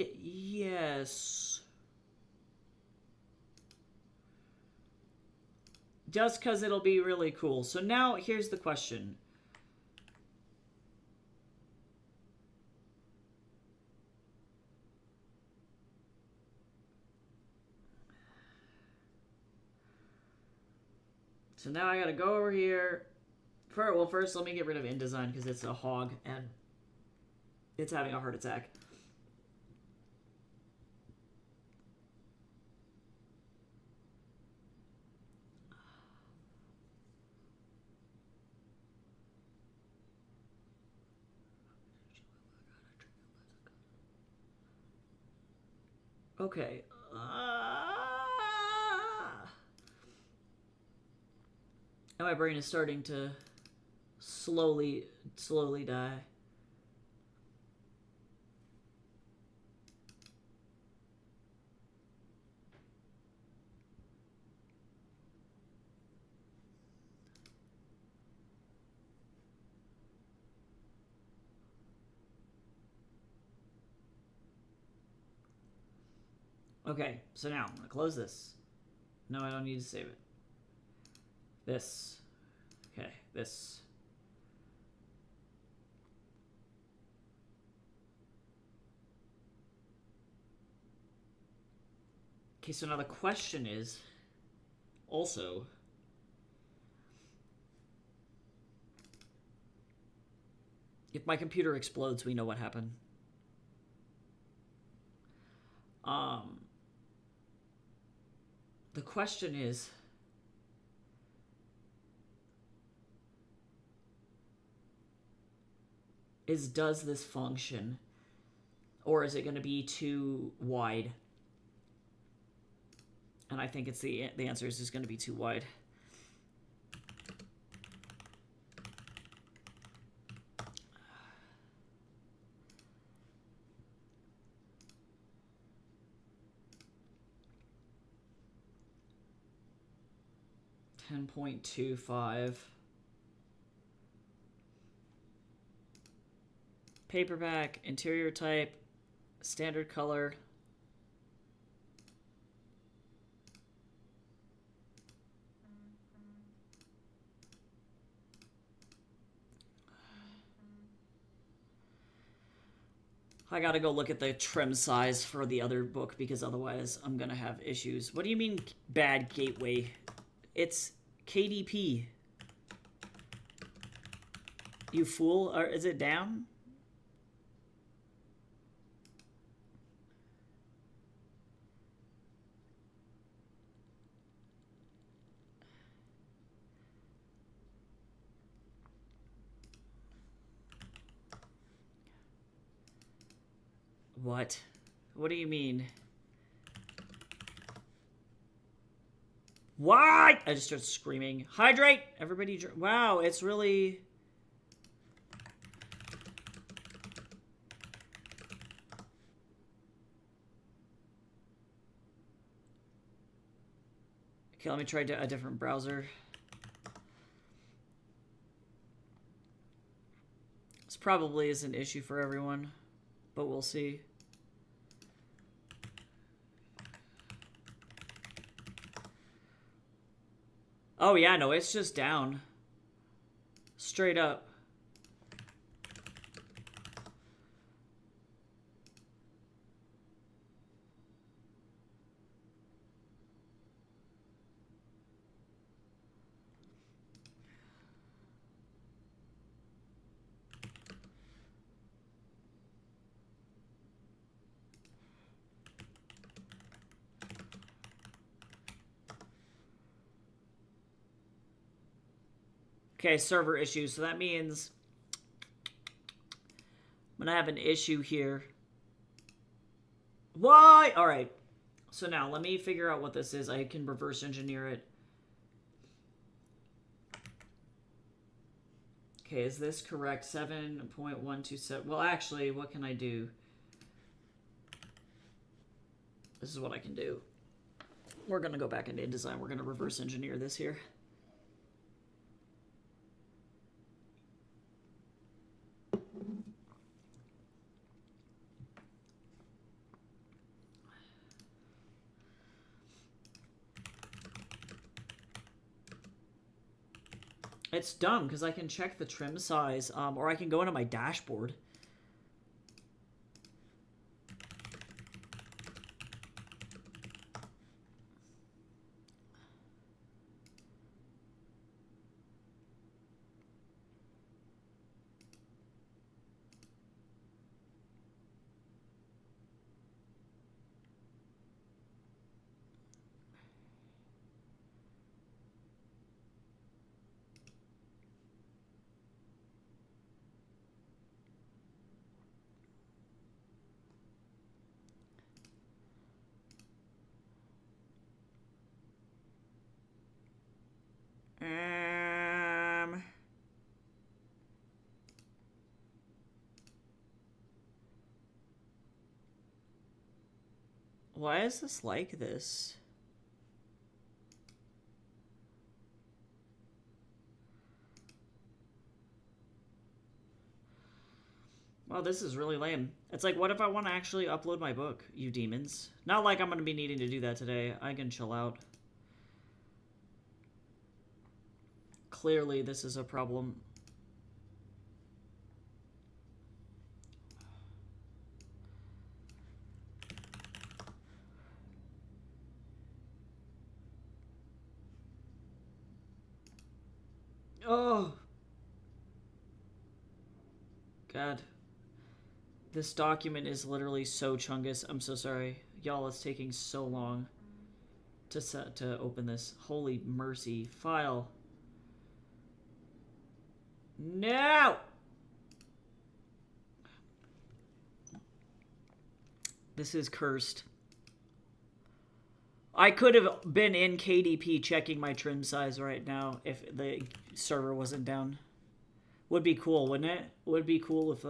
[SPEAKER 1] Yes. Just because it'll be really cool. So now here's the question. So now I gotta go over here. Well, first let me get rid of InDesign because it's a hog and it's having a heart attack. Okay. And my brain is starting to slowly die. Okay, so now I'm gonna close this. No, I don't need to save it. This. Okay, this. Okay, so now the question is also, if my computer explodes, we know what happened. The question is, does this function, or is it going to be too wide? And I think it's the answer is just going to be too wide. $10.25. Paperback, interior type, standard color. I gotta go look at the trim size for the other book because otherwise I'm gonna have issues. What do you mean bad gateway? It's KDP. You fool. Or is it down? What? What do you mean? Why? I just started screaming. Hydrate! Everybody drink. Wow, it's really... Okay, let me try a different browser. This probably is an issue for everyone, but we'll see. Oh yeah, no, it's just down. Straight up. Okay, server issue. So that means I'm gonna have an issue here. Why? All right. So now let me figure out what this is. I can reverse engineer it. Okay, is this correct? 7.127. Well, actually, what can I do? This is what I can do. We're gonna go back into InDesign. We're gonna reverse engineer this here. It's dumb because I can check the trim size, or I can go into my dashboard. Why is this like this? Well, this is really lame. It's like, what if I want to actually upload my book, you demons? Not like I'm going to be needing to do that today. I can chill out. Clearly, this is a problem. Oh. God. This document is literally so chungus. I'm so sorry. Y'all, it's taking so long to open this. Holy mercy. File. No! This is cursed. I could have been in KDP checking my trim size right now if the server wasn't down. Would be cool, wouldn't it? Would be cool if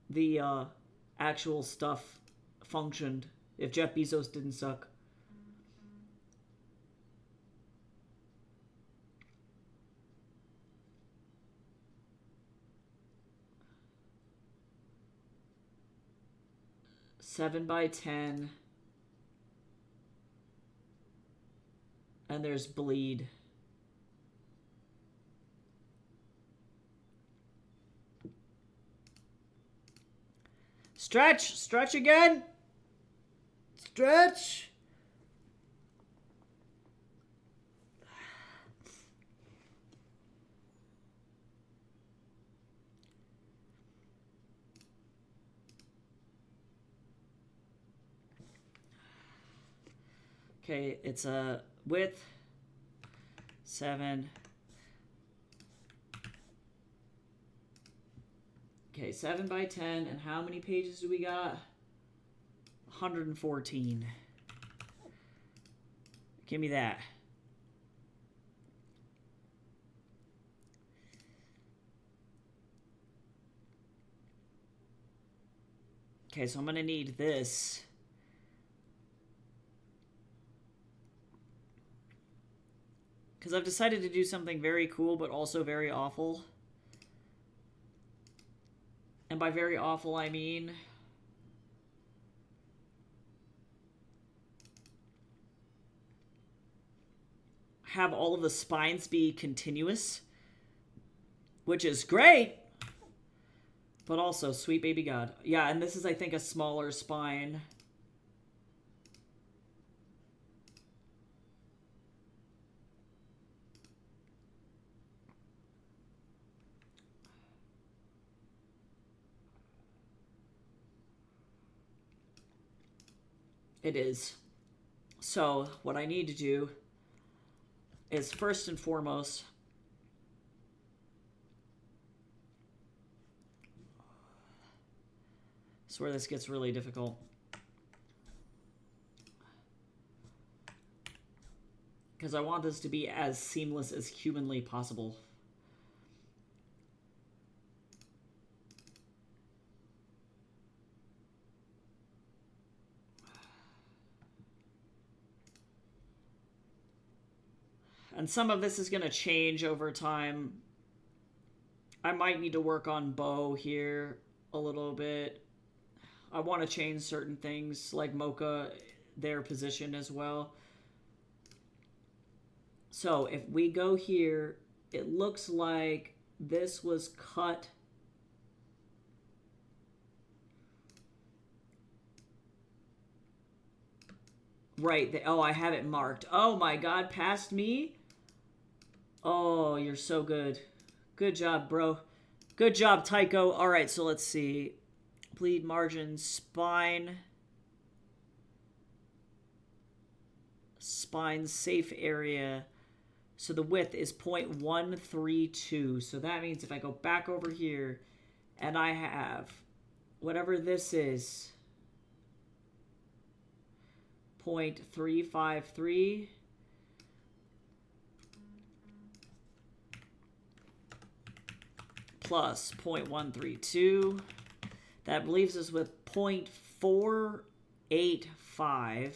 [SPEAKER 1] the actual stuff functioned. If Jeff Bezos didn't suck. Seven by 10. And there's bleed. Stretch! Stretch again! Stretch! Okay, it's a width 7. Okay, 7 by 10, and how many pages do we got? 114. Give me that. Okay, so I'm gonna need this. Because I've decided to do something very cool, but also very awful. And by very awful, I mean... have all of the spines be continuous. Which is great! But also, sweet baby God. Yeah, and this is, I think, a smaller spine. It is. So, what I need to do is, first and foremost, this is where this gets really difficult. Because I want this to be as seamless as humanly possible. And some of this is going to change over time. I might need to work on bow here a little bit. I want to change certain things like Mocha, their position as well. So if we go here, it looks like this was cut. Right. Oh, I have it marked. Oh my God, past me? Oh, you're so good. Good job, bro. Good job, Tycho. All right, so let's see. Bleed margin, spine. Spine safe area. So the width is 0.132. So that means if I go back over here and I have whatever this is, 0.353. Plus 0.132. That leaves us with 0.485.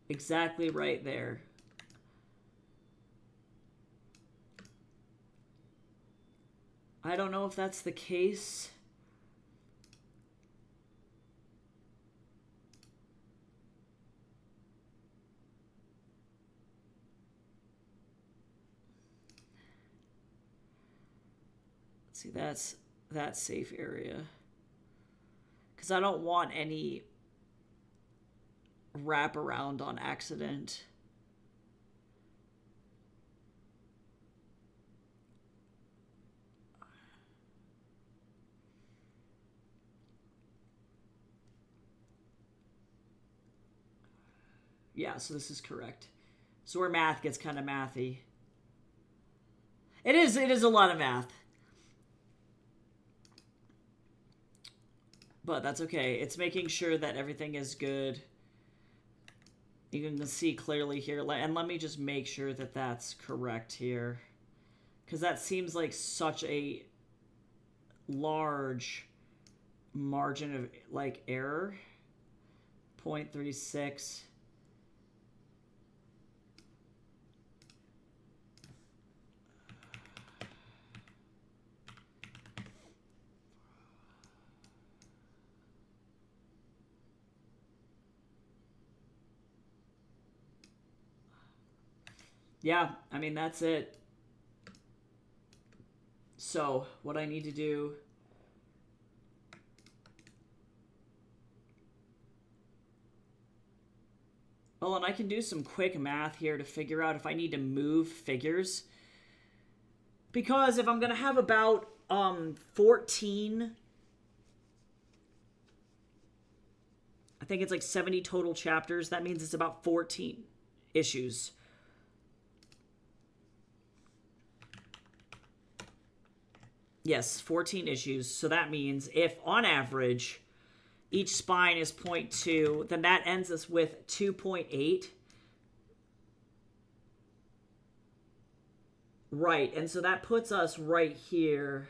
[SPEAKER 1] Exactly right there. I don't know if that's the case. Let's see, that's that safe area. Because I don't want any wraparound on accident. Yeah, so this is correct. So where math gets kind of mathy. It is a lot of math. But that's okay. It's making sure that everything is good. You can see clearly here. And let me just make sure that that's correct here. Because that seems like such a large margin of like error. 0.36. Yeah, I mean, that's it. So, what I need to do... Well, and I can do some quick math here to figure out if I need to move figures. Because if I'm going to have about 14... I think it's like 70 total chapters. That means it's about 14 issues. Yes, 14 issues. So that means if, on average, each spine is 0.2, then that ends us with 2.8. Right, and so that puts us right here.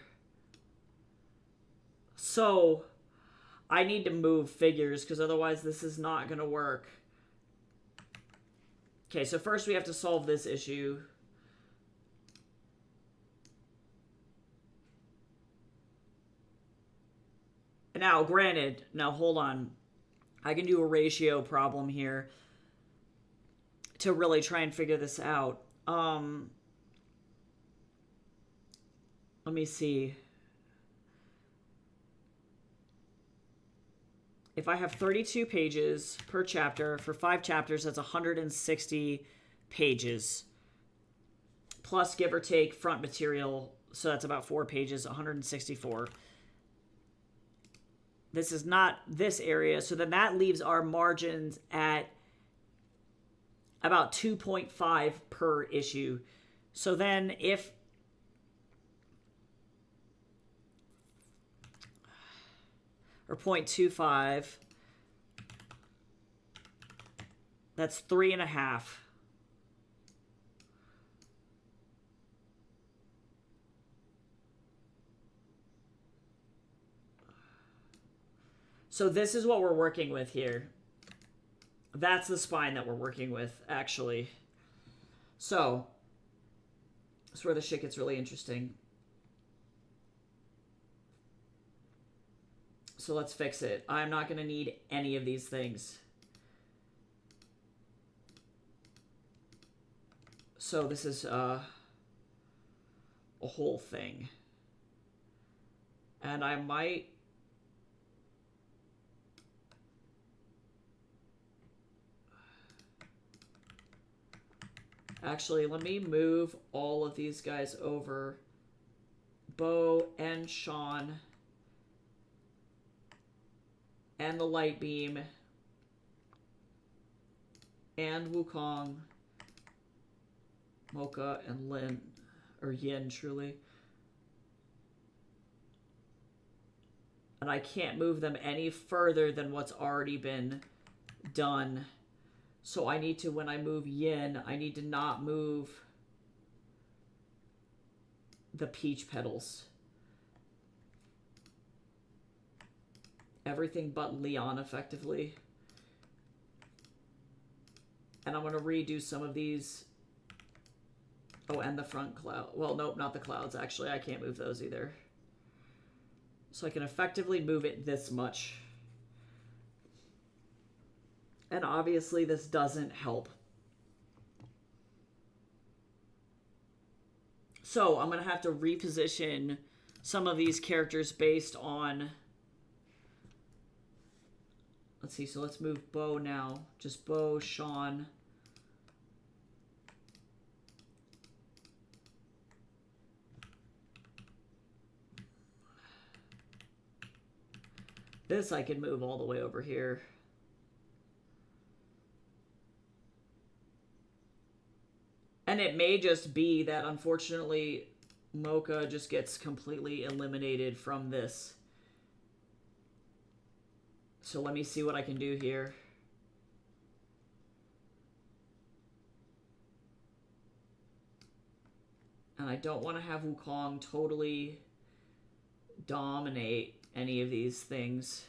[SPEAKER 1] So I need to move figures because otherwise this is not going to work. Okay, so first we have to solve this issue. Now, granted, now hold on. I can do a ratio problem here to really try and figure this out. Let me see. If I have 32 pages per chapter, for 5 chapters, that's 160 pages. Plus, give or take, front material, so that's about 4 pages, 164. This is not this area, so then that leaves our margins at about 2.5 per issue. So then if... or 0.25, that's 3.5. So this is what we're working with here. That's the spine that we're working with, actually. So, that's where the shit gets really interesting. So let's fix it. I'm not going to need any of these things. So this is a whole thing. And I might... Actually, let me move all of these guys over. Bo and Sean. And the light beam. And Wukong. Mocha and Lin. Or Yin, truly. And I can't move them any further than what's already been done. So I need to, when I move Yin, I need to not move the peach petals. Everything but Leon, effectively. And I'm going to redo some of these. Oh, and the front cloud. Well, nope, not the clouds, actually. I can't move those either. So I can effectively move it this much. And obviously this doesn't help. So I'm going to have to reposition some of these characters based on... Let's see, so let's move Bo now. Just Bo, Sean. This I can move all the way over here. And it may just be that, unfortunately, Mocha just gets completely eliminated from this. So let me see what I can do here. And I don't want to have Wukong totally dominate any of these things.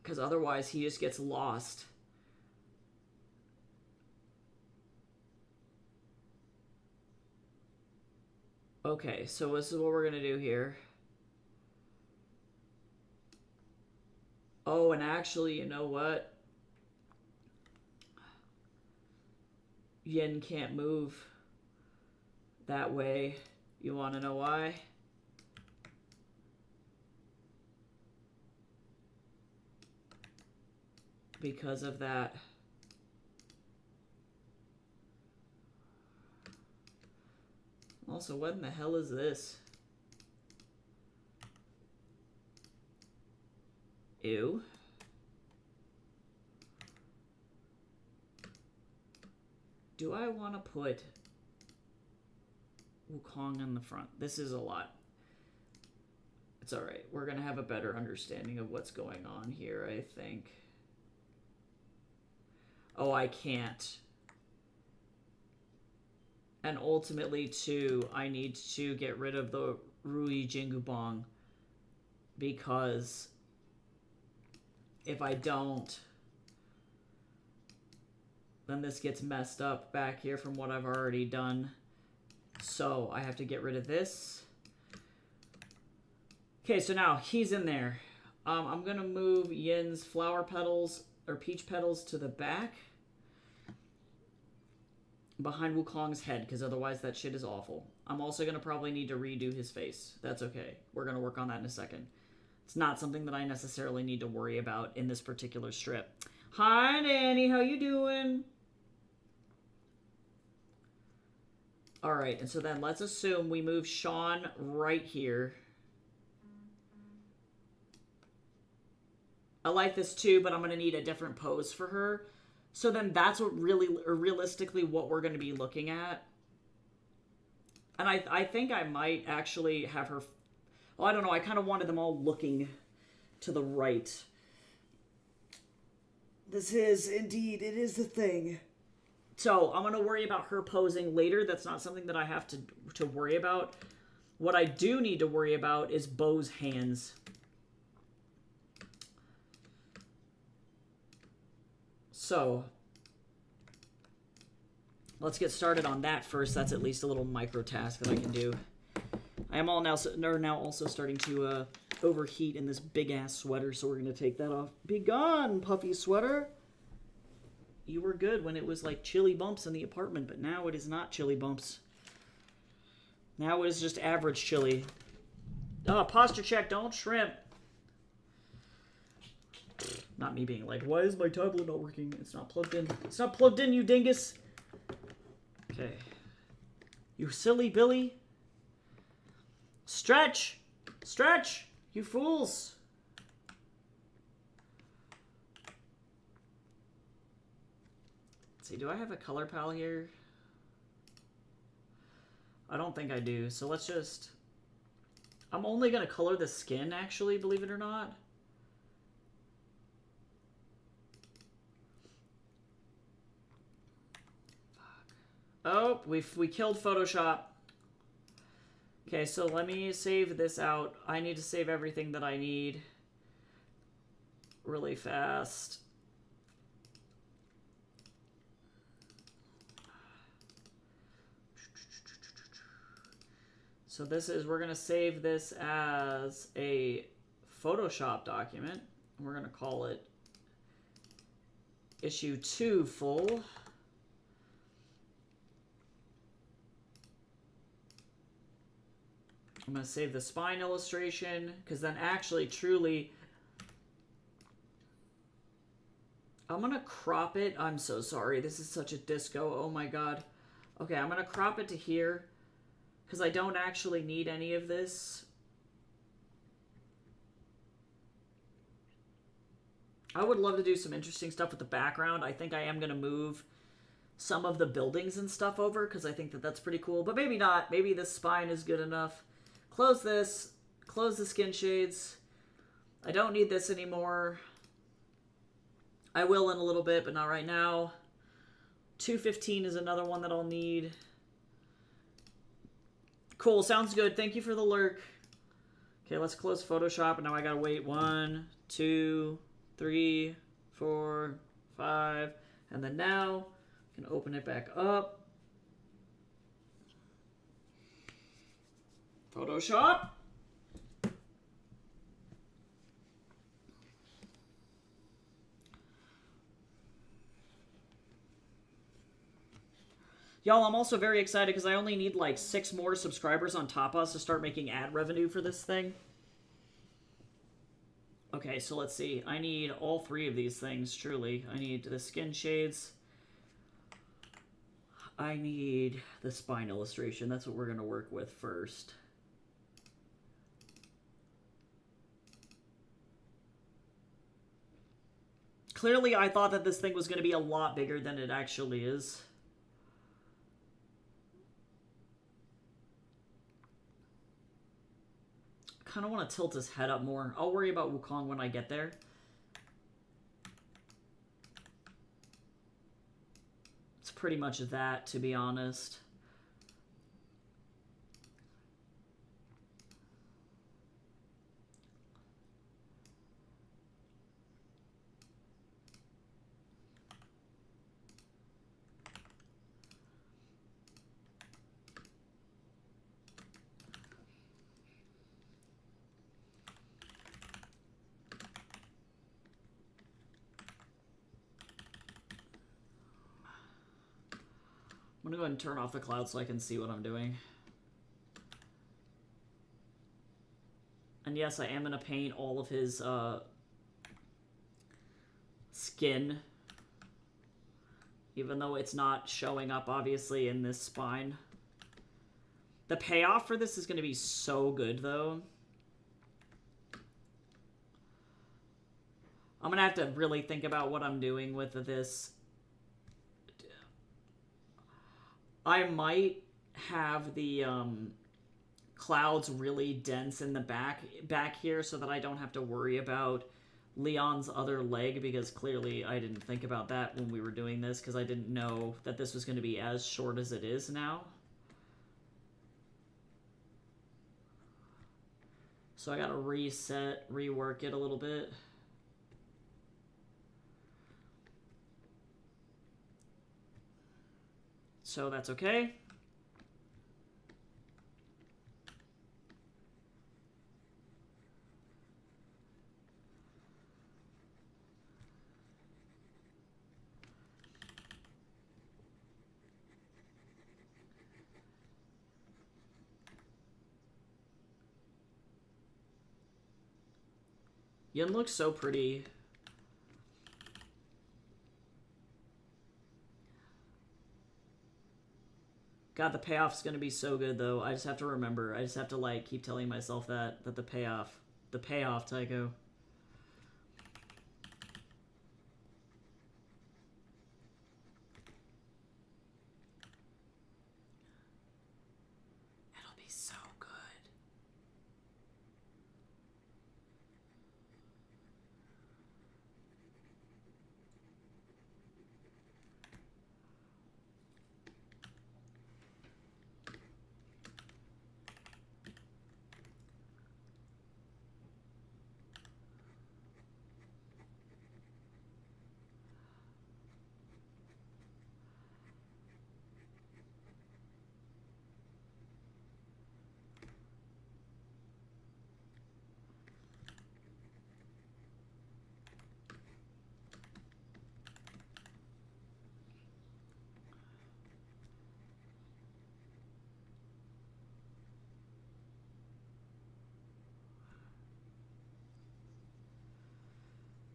[SPEAKER 1] Because otherwise he just gets lost. Okay, so this is what we're going to do here. Oh, and actually, you know what? Yin can't move that way. You want to know why? Because of that. Also, what in the hell is this? Ew. Do I want to put Wukong on the front? This is a lot. It's alright. We're going to have a better understanding of what's going on here, I think. Oh, I can't. And ultimately, too, I need to get rid of the Rui Jingubong. Because if I don't, then this gets messed up back here from what I've already done. So I have to get rid of this. Okay, so now he's in there. I'm going to move Yin's flower petals, or peach petals, to the back. Behind Wukong's head, because otherwise that shit is awful. I'm also going to probably need to redo his face. That's okay. We're going to work on that in a second. It's not something that I necessarily need to worry about in this particular strip. Hi, Danny. How you doing? Alright, and so then let's assume we move Sean right here. I like this too, but I'm going to need a different pose for her. So then that's what realistically what we're going to be looking at. And I think I might actually have her... Well, I don't know. I kind of wanted them all looking to the right. This is, indeed, it is the thing. So I'm going to worry about her posing later. That's not something that I have to worry about. What I do need to worry about is Bo's hands. So, let's get started on that first. That's at least a little micro task that I can do. I am now also starting to overheat in this big-ass sweater, so we're going to take that off. Be gone, puffy sweater! You were good when it was like chilly bumps in the apartment, but now it is not chilly bumps. Now it is just average chilly. Oh, posture check, don't shrimp! Not me being like, why is my tablet not working? It's not plugged in. It's not plugged in, you dingus! Okay. You silly Billy. Stretch! Stretch! You fools! Let's see, do I have a color pal here? I don't think I do, so let's just... I'm only going to color the skin, actually, believe it or not. Oh, we killed Photoshop. Okay, so let me save this out. I need to save everything that I need really fast. So this is, we're going to save this as a Photoshop document. We're going to call it issue 2 full. I'm going to save the spine illustration, because then actually, truly, I'm going to crop it. I'm so sorry. This is such a disco. Oh my god. Okay, I'm going to crop it to here, because I don't actually need any of this. I would love to do some interesting stuff with the background. I think I am going to move some of the buildings and stuff over, because I think that that's pretty cool. But maybe not. Maybe this spine is good enough. Close this. Close the skin shades. I don't need this anymore. I will in a little bit, but not right now. 215 is another one that I'll need. Cool, sounds good. Thank you for the lurk. Okay, let's close Photoshop, and now I gotta wait 1, 2, 3, 4, 5, and then now I can open it back up. Photoshop. Y'all, I'm also very excited because I only need like 6 more subscribers on Top Us to start making ad revenue for this thing. Okay, so let's see. I need all 3 of these things, truly. I need the skin shades. I need the spine illustration. That's what we're going to work with first. Clearly, I thought that this thing was going to be a lot bigger than it actually is. Kind of want to tilt his head up more. I'll worry about Wukong when I get there. It's pretty much that, to be honest. I'm gonna go ahead and turn off the cloud so I can see what I'm doing. And yes, I am gonna paint all of his skin, even though it's not showing up obviously in this spine. The payoff for this is gonna be so good though. I'm gonna have to really think about what I'm doing with this. I might have the clouds really dense in the back here so that I don't have to worry about Leon's other leg, because clearly I didn't think about that when we were doing this, because I didn't know that this was going to be as short as it is now. So I gotta rework it a little bit. So that's okay. Yin looks so pretty. God, the payoff's gonna be so good though. I just have to remember. I just have to like keep telling myself that the payoff, Tycho. It'll be so good.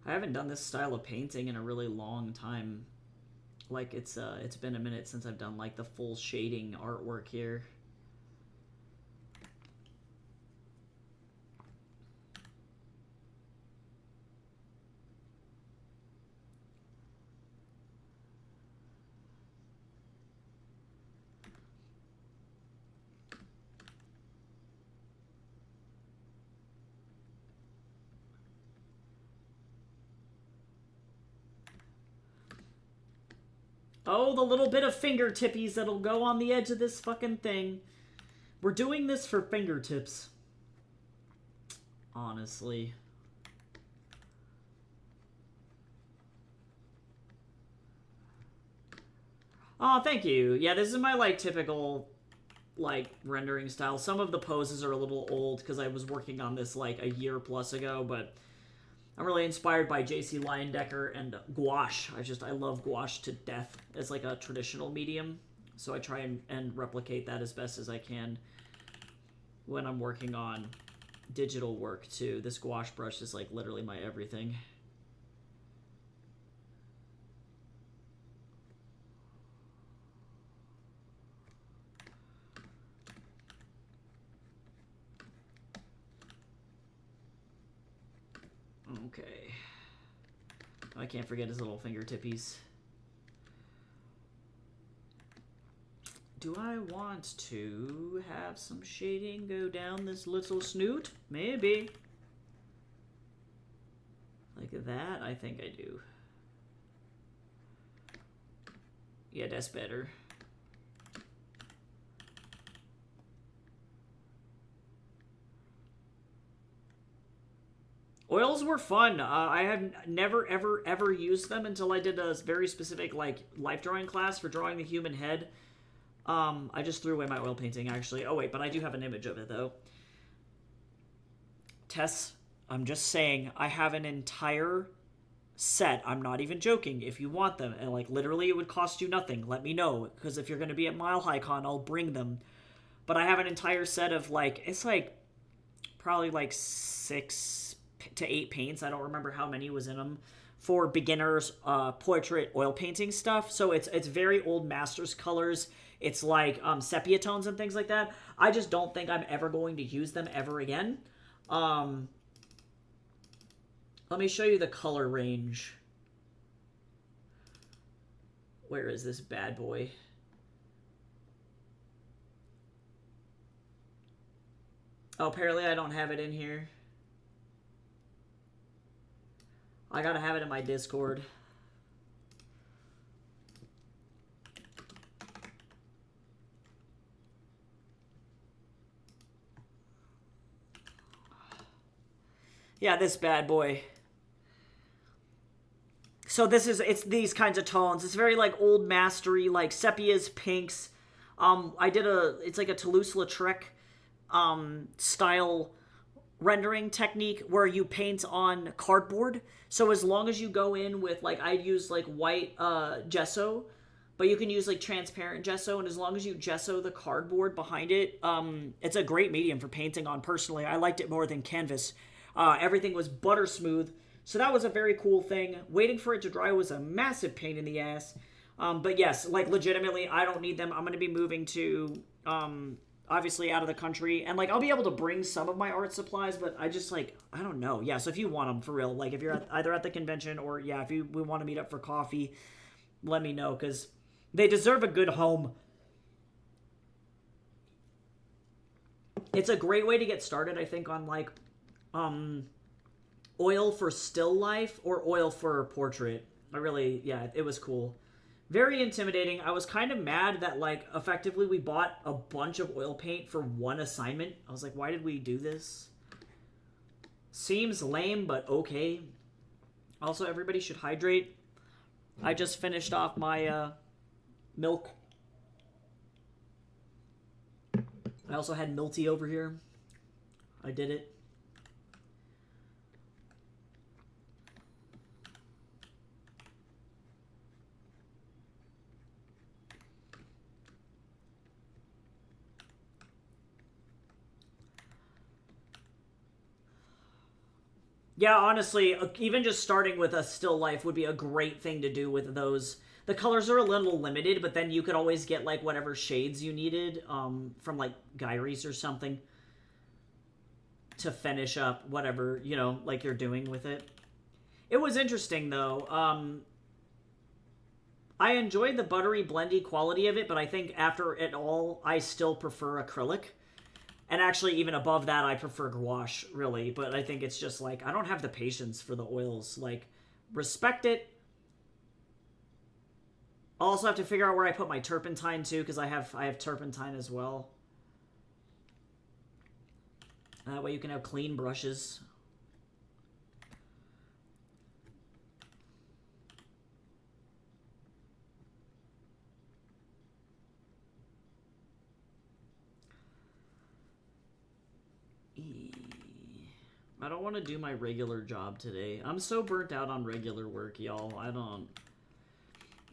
[SPEAKER 1] I haven't done this style of painting in a really long time. Like, it's been a minute since I've done, like, the full shading artwork here. Oh, the little bit of fingertippies that'll go on the edge of this fucking thing. We're doing this for fingertips. Honestly. Oh, thank you. Yeah, this is my, like, typical, like, rendering style. Some of the poses are a little old because I was working on this, like, a year plus ago, but I'm really inspired by J.C. Leyendecker and gouache. I love gouache to death as, like, a traditional medium. So I try and replicate that as best as I can when I'm working on digital work, too. This gouache brush is, like, literally my everything. Okay. I can't forget his little fingertippies. Do I want to have some shading go down this little snoot? Maybe. Like that? I think I do. Yeah, that's better. Oils were fun. I have never, ever, ever used them until I did a very specific, like, life drawing class for drawing the human head. I just threw away my oil painting, actually. Oh, wait, but I do have an image of it, though. Tess, I'm just saying, I have an entire set. I'm not even joking. If you want them, and, like, literally it would cost you nothing, let me know. Because if you're going to be at Mile High Con, I'll bring them. But I have an entire set of, like, it's, like, probably, like, 6 to 8 paints. I don't remember how many was in them for beginners portrait oil painting stuff. So it's very old masters colors. It's like sepia tones and things like that. I just don't think I'm ever going to use them ever again. Let me show you the color range. Where is this bad boy? Oh, apparently I don't have it in here. I gotta have it in my Discord. Yeah, this bad boy. So it's these kinds of tones. It's very, like, old mastery, like sepias, pinks. It's like a Toulouse-Lautrec style rendering technique where you paint on cardboard. So as long as you go in with, like, I'd use, like, white gesso, but you can use, like, transparent gesso, and as long as you gesso the cardboard behind it, it's a great medium for painting on. Personally, I liked it more than canvas. Everything was butter smooth, so that was a very cool thing. Waiting for it to dry was a massive pain in the ass. But yes, like, legitimately, I don't need them. I'm going to be moving to obviously out of the country, and, like, I'll be able to bring some of my art supplies, but I just, like, I don't know. Yeah, so if you want them for real, like, if you're either at the convention or, yeah, if we want to meet up for coffee, let me know, because they deserve a good home. It's a great way to get started, I think, on, like, oil for still life or oil for portrait. Yeah, it was cool. Very intimidating. I was kind of mad that, like, effectively we bought a bunch of oil paint for one assignment. I was like, why did we do this? Seems lame, but okay. Also, everybody should hydrate. I just finished off my milk. I also had Milty over here. I did it. Yeah, honestly, even just starting with a still life would be a great thing to do with those. The colors are a little limited, but then you could always get like whatever shades you needed from like Gyries or something to finish up whatever, you know, like you're doing with it. It was interesting though. I enjoyed the buttery blendy quality of it, but I think after it all, I still prefer acrylic. And actually, even above that, I prefer gouache, really. But I think it's just like, I don't have the patience for the oils. Like, respect it. I'll also have to figure out where I put my turpentine, too, because I have turpentine as well. That way you can have clean brushes. I don't want to do my regular job today. I'm so burnt out on regular work, y'all. I don't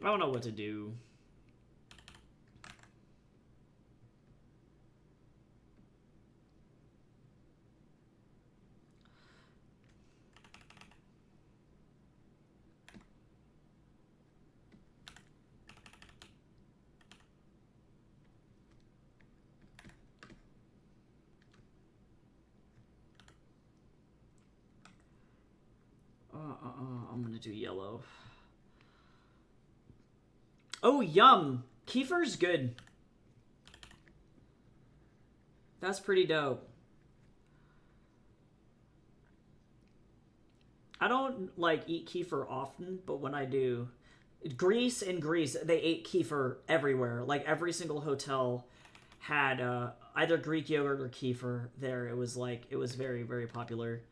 [SPEAKER 1] know what to do. I'm gonna do yellow. Oh, yum! Kefir's good. That's pretty dope. I don't, like, eat kefir often, but when I do... Greece, they ate kefir everywhere. Like, every single hotel had either Greek yogurt or kefir there. It was, like, it was very, very popular.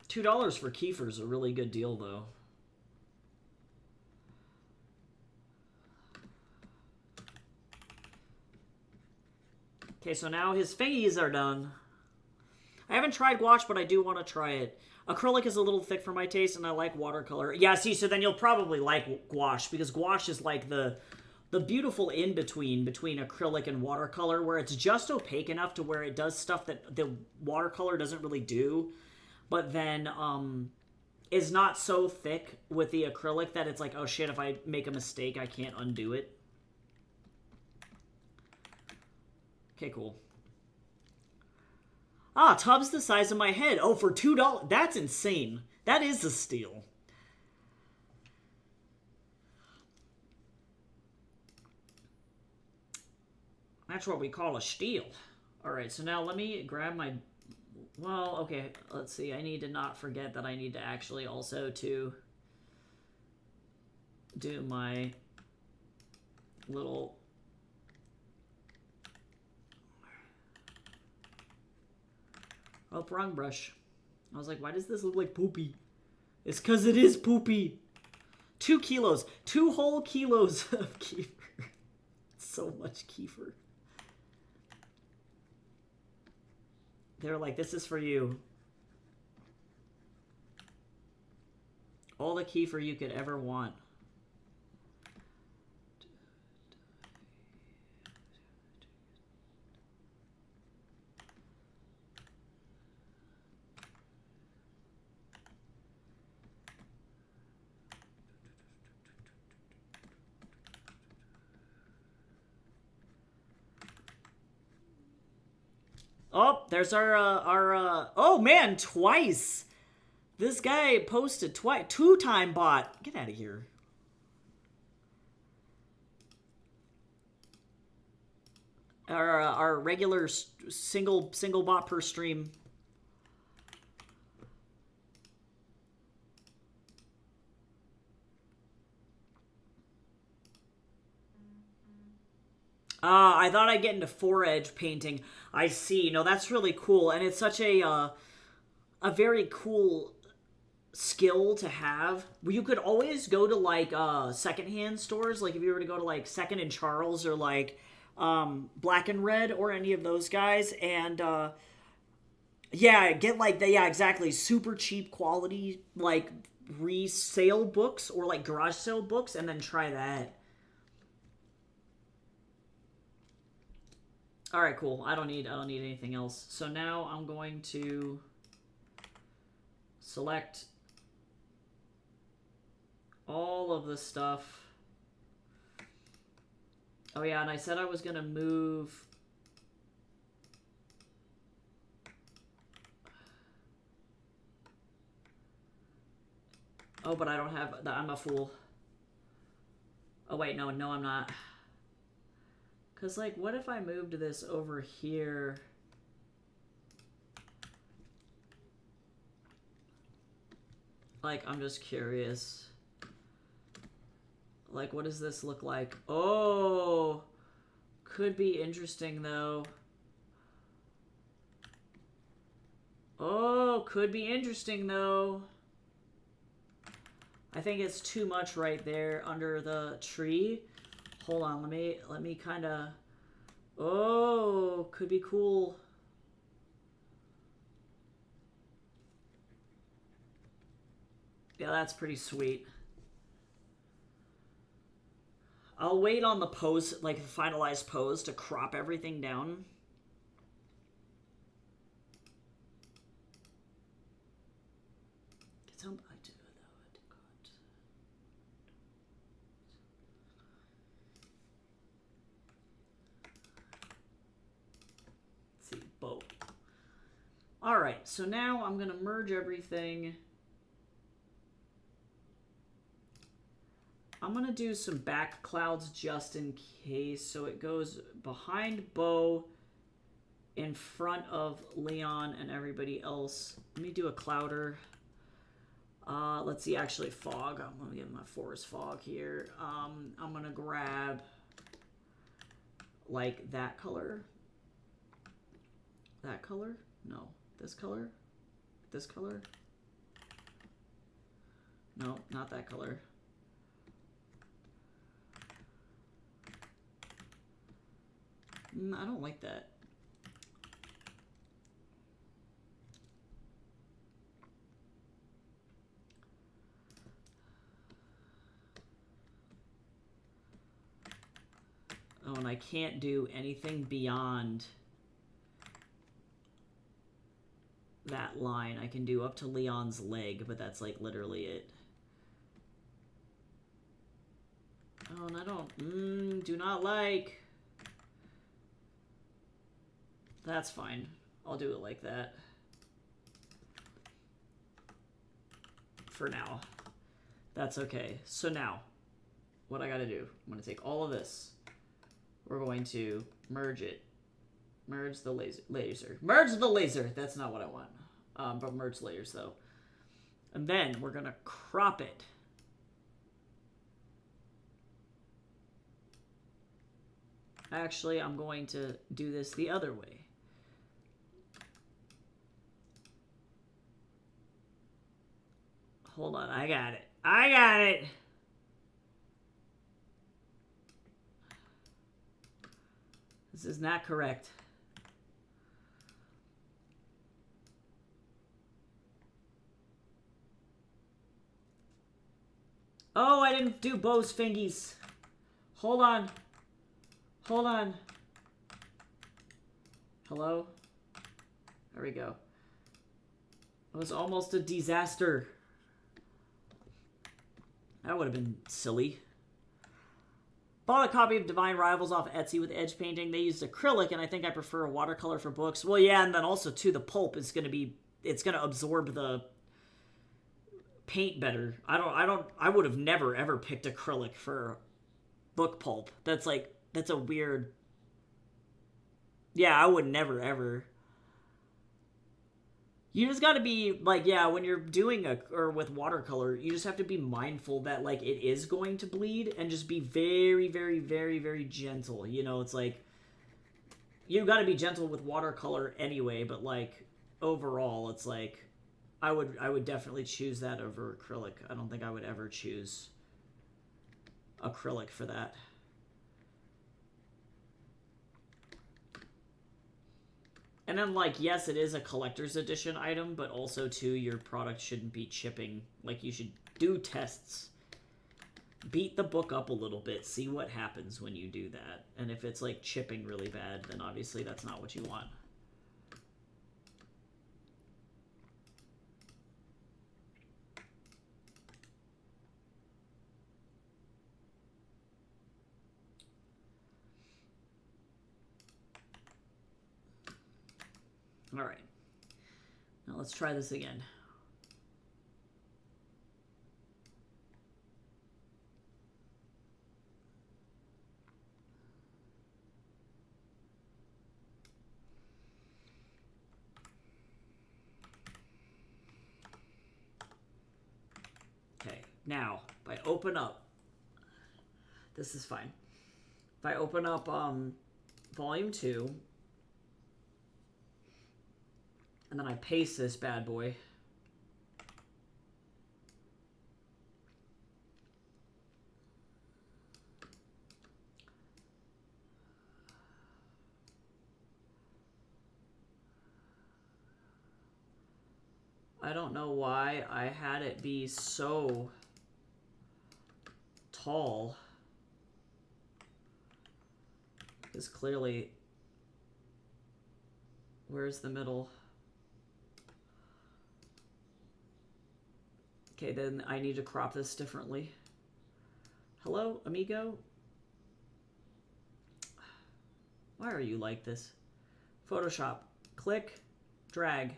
[SPEAKER 1] $2 for kefir is a really good deal, though. Okay, so now his fingies are done. I haven't tried gouache, but I do want to try it. Acrylic is a little thick for my taste, and I like watercolor. Yeah, see, so then you'll probably like gouache, because gouache is like the beautiful in-between between acrylic and watercolor, where it's just opaque enough to where it does stuff that the watercolor doesn't really do, but then is not so thick with the acrylic that it's like, oh shit, if I make a mistake, I can't undo it. Okay, cool. Ah, tub's the size of my head. Oh, for $2? That's insane. That is a steal. That's what we call a steal. Alright, so now let me grab my... Well, okay, let's see. I need to not forget that I need to actually also to do my little... Oh, wrong brush. I was like, why does this look like poopy? It's because it is poopy. 2 kilos. 2 whole kilos of kefir. So much kefir. They're like, this is for you. All the kefir you could ever want. Oh, there's our oh man, twice. This guy posted twice. 2-time bot. Get out of here. Our regular single bot per stream. I thought I'd get into 4-edge painting. I see. No, that's really cool, and it's such a very cool skill to have. You could always go to like secondhand stores, like if you were to go to like Second and Charles or like Black and Red or any of those guys, and yeah, get like the, yeah, exactly, super cheap quality like resale books or like garage sale books, and then try that. All right, cool. I don't need anything else. So now I'm going to select all of the stuff. Oh yeah, and I said I was gonna move. Oh, but I don't have. I'm a fool. Oh wait, no, I'm not. Cause like, what if I moved this over here? Like, I'm just curious. Like, what does this look like? Oh, could be interesting, though. Oh, could be interesting, though. I think it's too much right there under the tree. Hold on, let me kind of... Oh, could be cool. Yeah, that's pretty sweet. I'll wait on the pose, like the finalized pose, to crop everything down. Let's see, bow. Alright, so now I'm going to merge everything. I'm going to do some back clouds just in case. So it goes behind Bo, in front of Leon and everybody else. Let me do a clouder. Let's see, actually fog. I'm going to get my forest fog here. I'm going to grab like that color. That color? No. This color? This color? No, not that color. I don't like that. Oh, and I can't do anything beyond that line. I can do up to Leon's leg, but that's like literally it. Oh, and I don't... do not like... That's fine. I'll do it like that. For now. That's okay. So now, what I gotta do, I'm gonna take all of this. We're going to merge it. Merge the laser. Merge the laser! That's not what I want. But merge layers, though. And then we're gonna crop it. Actually, I'm going to do this the other way. Hold on, I got it. I got it! This is not correct. Oh, I didn't do Bo's fingies. Hold on. Hold on. Hello? There we go. It was almost a disaster. That would have been silly. Bought a copy of Divine Rivals off Etsy with edge painting. They used acrylic, and I think I prefer watercolor for books. Well, yeah, and then also, too, the pulp is going to be... It's going to absorb the paint better. I would have never, ever picked acrylic for book pulp. That's, like... That's a weird... Yeah, I would never, ever... You just gotta be, like, yeah, when you're doing or with watercolor, you just have to be mindful that, like, it is going to bleed, and just be very, very, very, very gentle. You know, it's like, you gotta be gentle with watercolor anyway, but, like, overall, it's like, I would definitely choose that over acrylic. I don't think I would ever choose acrylic for that. And then, like, yes, it is a collector's edition item, but also, too, your product shouldn't be chipping. Like, you should do tests. Beat the book up a little bit. See what happens when you do that. And if it's, like, chipping really bad, then obviously that's not what you want. All right. Now let's try this again. Okay, now, if I open up, this is fine. If I open up volume 2, and then I paste this bad boy, I don't know why I had it be so tall. Because clearly, where's the middle? Okay, then I need to crop this differently. Hello, amigo? Why are you like this? Photoshop. Click, drag.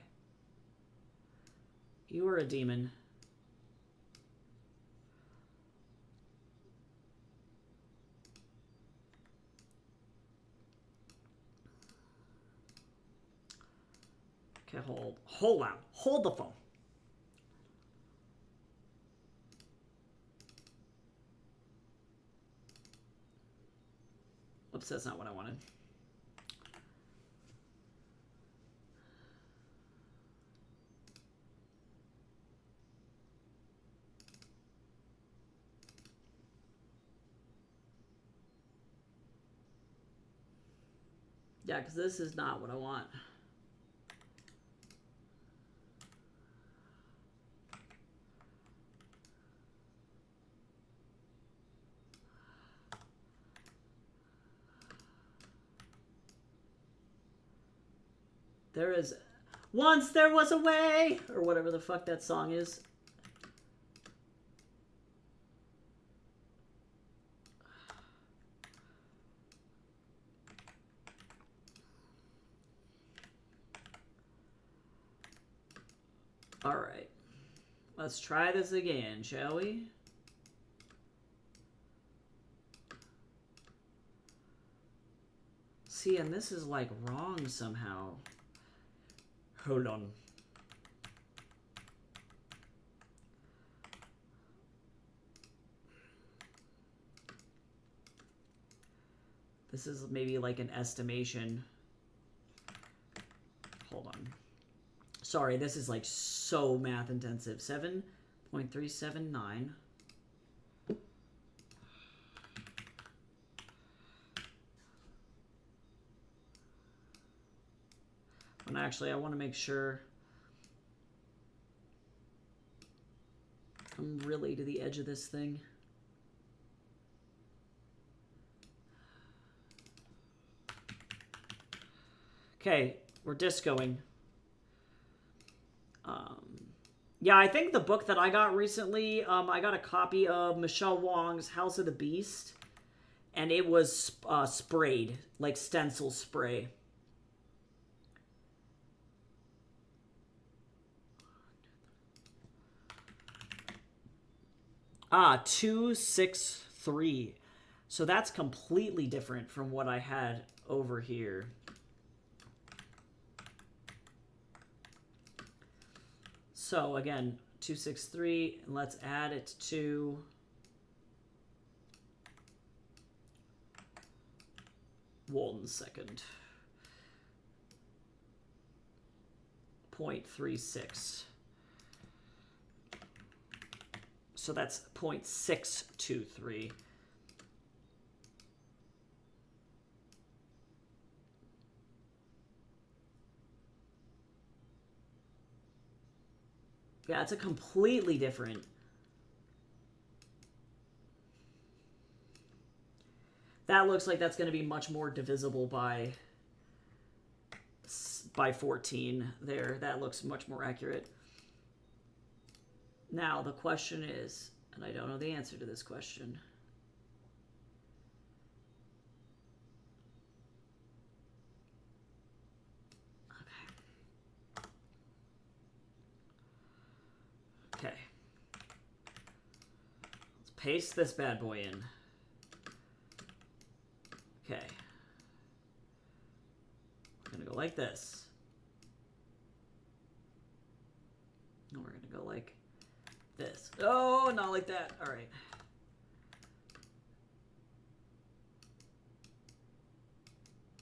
[SPEAKER 1] You are a demon. Okay, hold on. Hold the phone. Oops, that's not what I wanted. Yeah, because this is not what I want. Once there was a way, or whatever the fuck that song is. All right. Let's try this again, shall we? See, and this is like wrong somehow. Hold on. This is maybe like an estimation. Hold on. Sorry, this is like so math intensive. 7.379. And actually, I want to make sure I'm really to the edge of this thing. Okay, we're discoing. Yeah, I think the book that I got recently, I got a copy of Michelle Wong's House of the Beast, and it was sprayed, like stencil spray. Ah, 263. So that's completely different from what I had over here. So again, 263, and let's add it to one second. 0.36. So that's 0.623. Yeah, it's a completely different. That looks like that's going to be much more divisible by 14 there. That looks much more accurate. Now, the question is, and I don't know the answer to this question. Okay. Let's paste this bad boy in. Okay. We're going to go like this. And we're going to go like this. Oh, not like that. All right.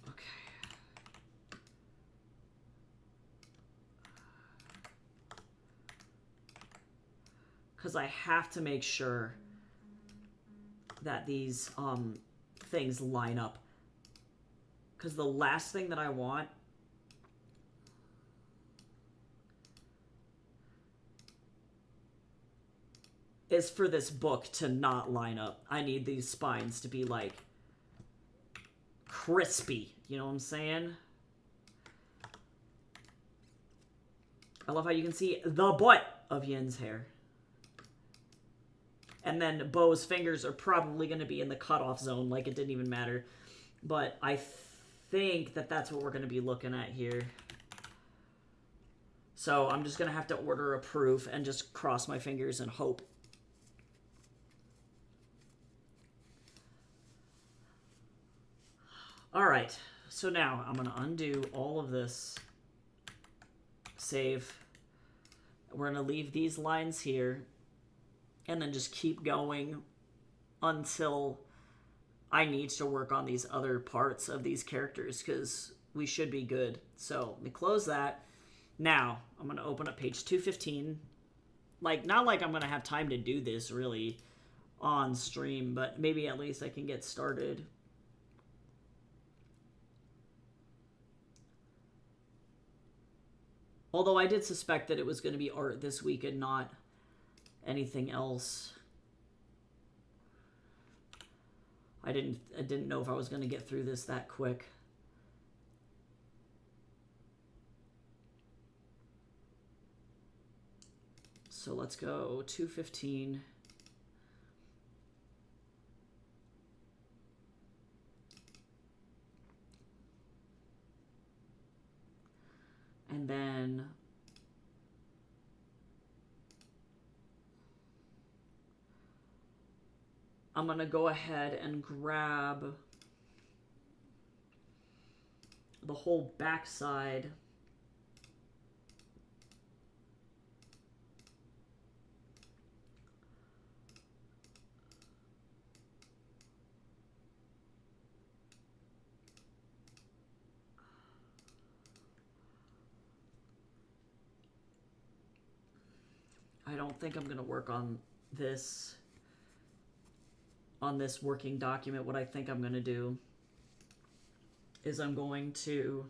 [SPEAKER 1] Okay. Because I have to make sure that these things line up. Because the last thing that I want is for this book to not line up. I need these spines to be like crispy. You know what I'm saying? I love how you can see the butt of Yin's hair. And then Bo's fingers are probably going to be in the cutoff zone, like it didn't even matter. But I think that that's what we're going to be looking at here. So I'm just going to have to order a proof and just cross my fingers and hope. All right, so now I'm going to undo all of this. Save. We're going to leave these lines here. And then just keep going until I need to work on these other parts of these characters, because we should be good. So let me close that. Now, I'm going to open up page 215. Like, not like I'm going to have time to do this really on stream, but maybe at least I can get started. Although I did suspect that it was going to be art this week and not anything else. I didn't know if I was going to get through this that quick. So let's go 215. And then I'm going to go ahead and grab the whole backside. I don't think I'm going to work on this working document. What I think I'm going to do is I'm going to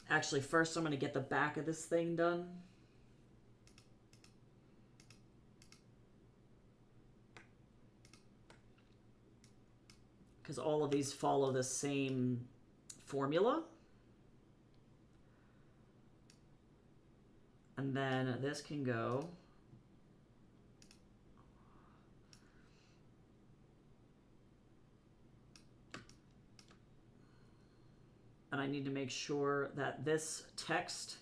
[SPEAKER 1] actually first I'm going to get the back of this thing done. Because all of these follow the same formula. And then this can go. And I need to make sure that this text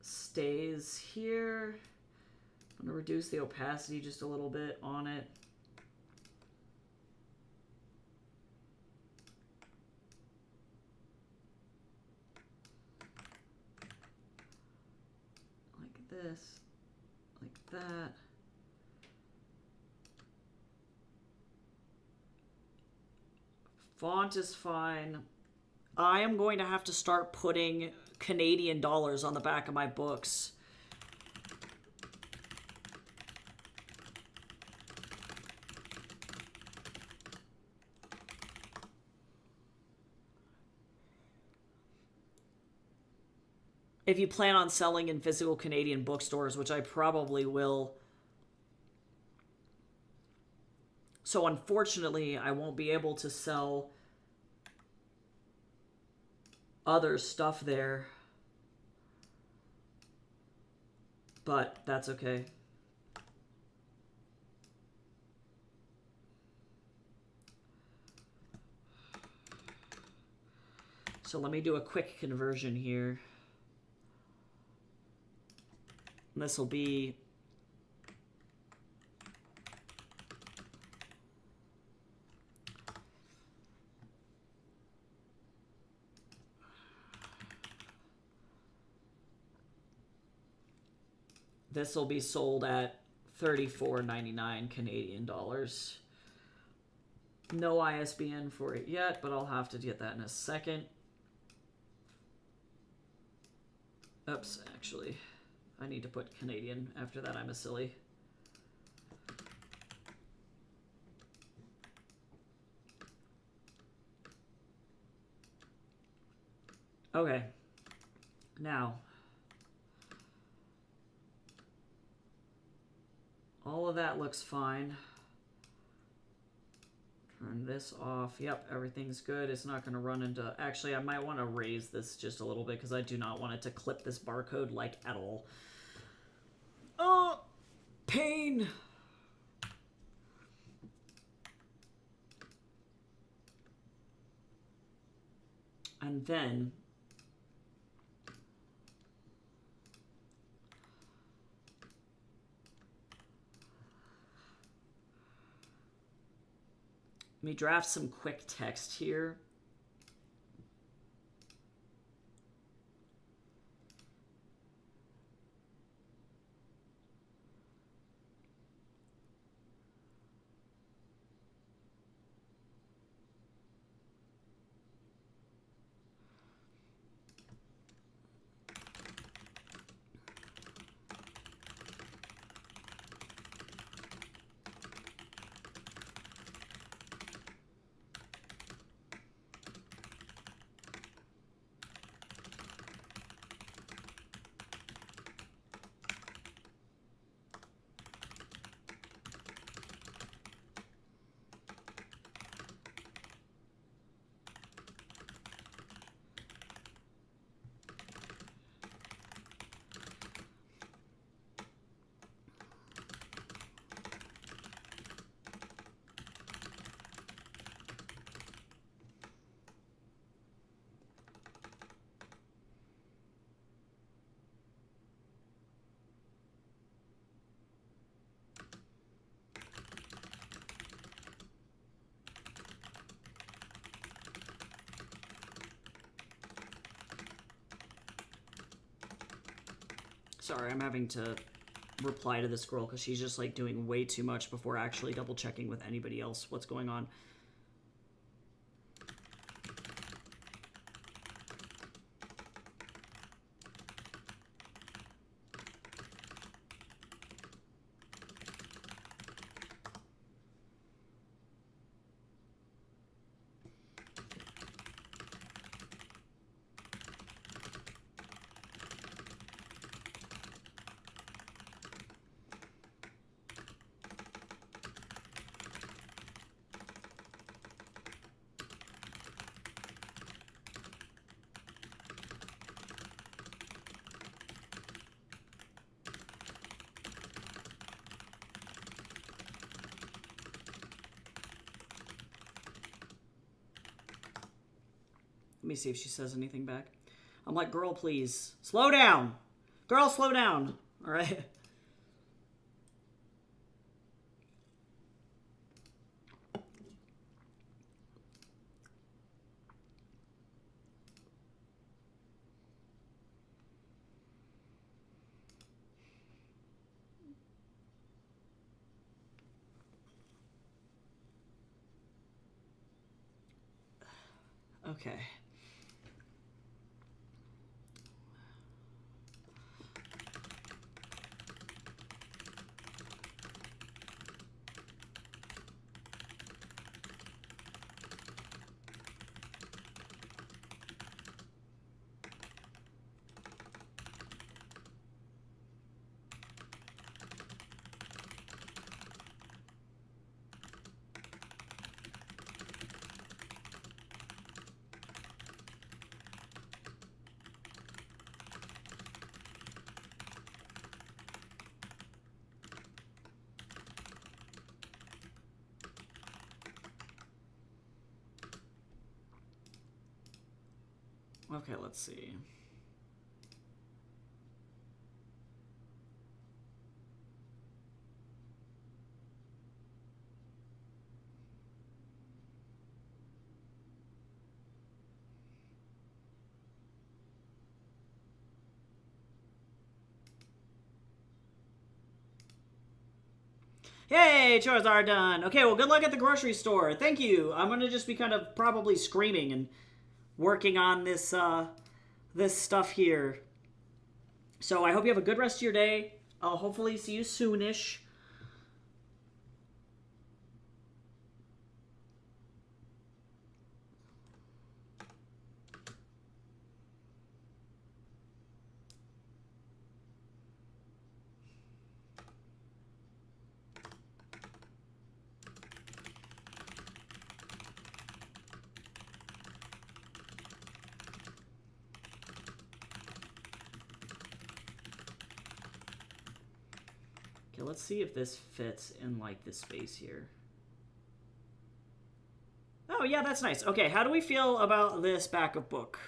[SPEAKER 1] stays here. I'm going to reduce the opacity just a little bit on it. Like this, like that. Font is fine. I am going to have to start putting Canadian dollars on the back of my books. if you plan on selling in physical Canadian bookstores, which I probably will. So unfortunately, I won't be able to sell other stuff there. But that's okay. So let me do a quick conversion here. This will be sold at $34.99 Canadian dollars. No ISBN for it yet, but I'll have to get that in a second. Oops, actually, I need to put Canadian. After that, I'm a silly. Okay. Now, all of that looks fine. Turn this off. Yep, everything's good. It's not going to run into... Actually, I might want to raise this just a little bit because I do not want it to clip this barcode like at all. Oh, pain! And then... let me draft some quick text here. Sorry, I'm having to reply to this girl because she's just like doing way too much before actually double checking with anybody else what's going on. Let me see if she says anything back. I'm like, girl, please. Slow down. Girl, slow down. All right. Okay. Okay, let's see. Yay, chores are done. Okay, well, good luck at the grocery store. Thank you. I'm gonna just be kind of probably screaming and working on this this stuff here. So I hope you have a good rest of your day. I'll hopefully see you soonish. Okay, let's see if this fits in, like, this space here. Oh, yeah, that's nice. Okay, how do we feel about this backup book?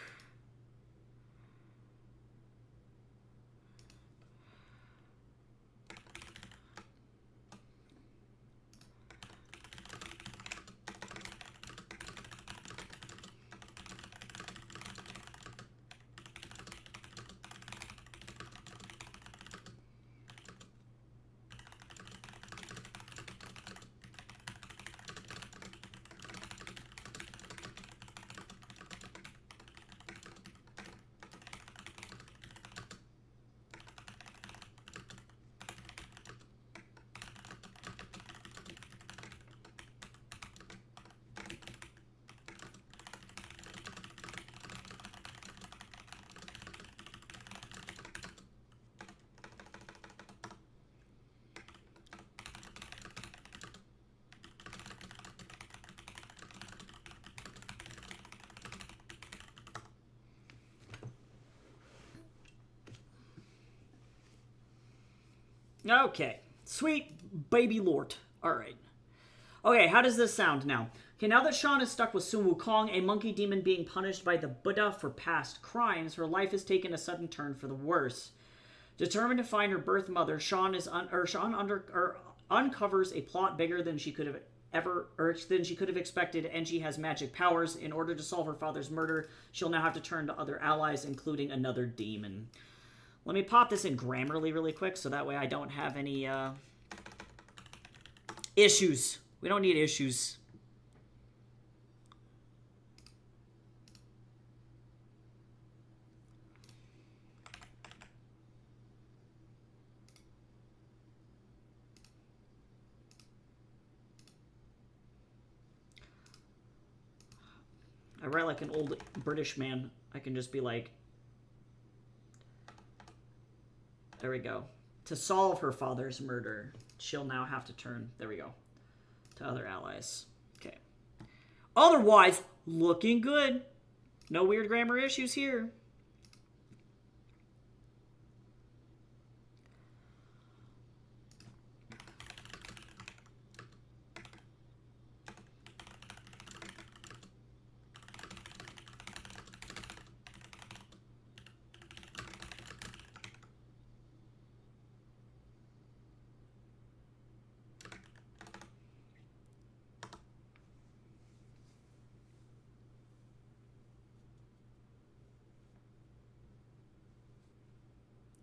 [SPEAKER 1] Okay. Sweet baby lord. Alright. Okay, how does this sound now? Okay, now that Sean is stuck with Sun Wukong, a monkey demon being punished by the Buddha for past crimes, her life has taken a sudden turn for the worse. Determined to find her birth mother, Sean uncovers a plot bigger than she could have expected, and she has magic powers. In order to solve her father's murder, she'll now have to turn to other allies, including another demon. Let me pop this in Grammarly really quick, so that way I don't have any issues. We don't need issues. I write like an old British man. I can just be like, there we go. To solve her father's murder, she'll now have to turn, there we go, to other allies. Okay. Otherwise, looking good. No weird grammar issues here.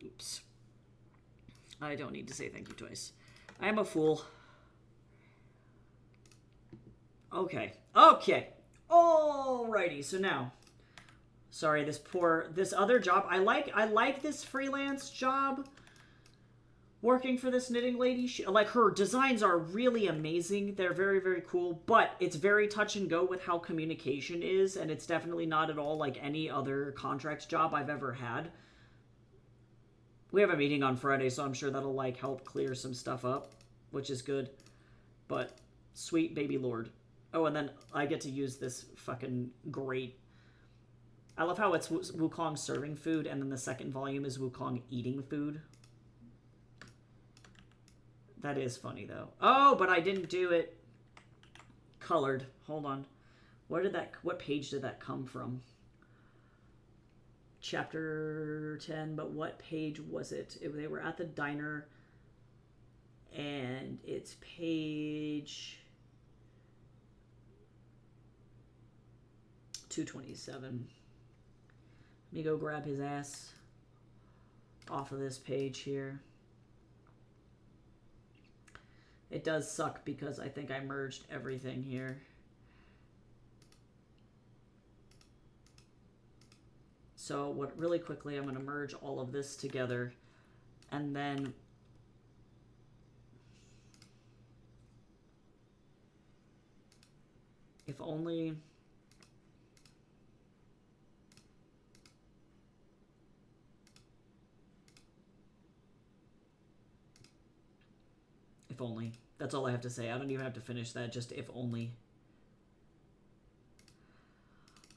[SPEAKER 1] Oops. I don't need to say thank you twice. I am a fool. Okay. Okay. Alrighty. So now, sorry, this other job. I like this freelance job. Working for this knitting lady, like, her designs are really amazing. They're very, very cool, but it's very touch and go with how communication is, and it's definitely not at all like any other contract job I've ever had. We have a meeting on Friday, so I'm sure that'll, like, help clear some stuff up, which is good. But, sweet baby lord. Oh, and then I get to use this fucking great... I love how it's Wukong serving food, and then the second volume is Wukong eating food. That is funny, though. Oh, but I didn't do it colored. Hold on. What page did that come from? chapter 10, but what page was it? They were at the diner, and it's page 227. Let me go grab his ass off of this page here. It does suck because I think I merged everything here. So what, really quickly, I'm going to merge all of this together, and then if only that's all I have to say. I don't even have to finish that, just if only.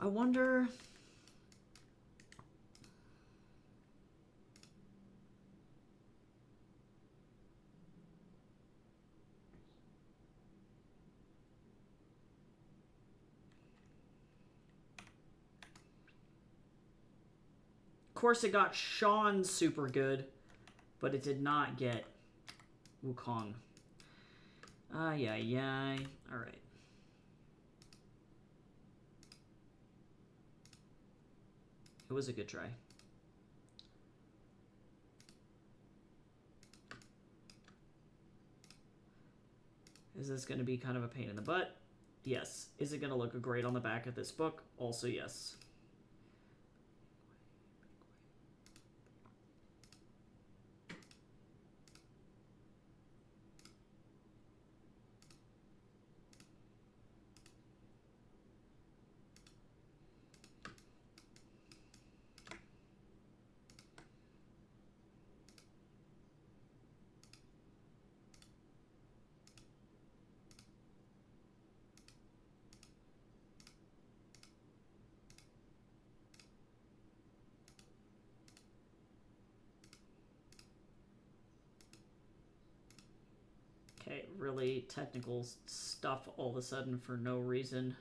[SPEAKER 1] I wonder, of course it got Sean super good, but it did not get Wukong. Ay, ay, ay. Alright. It was a good try. Is this going to be kind of a pain in the butt? Yes. Is it going to look great on the back of this book? Also, yes. Okay, really technical stuff all of a sudden for no reason.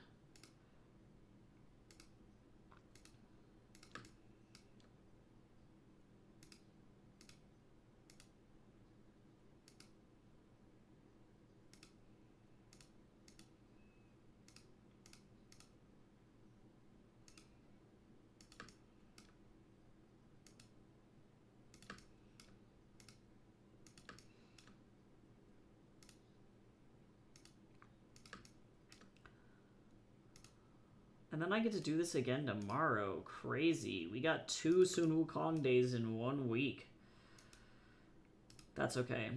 [SPEAKER 1] And then I get to do this again tomorrow. Crazy. We got 2 Sun Wukong days in 1 week. That's okay.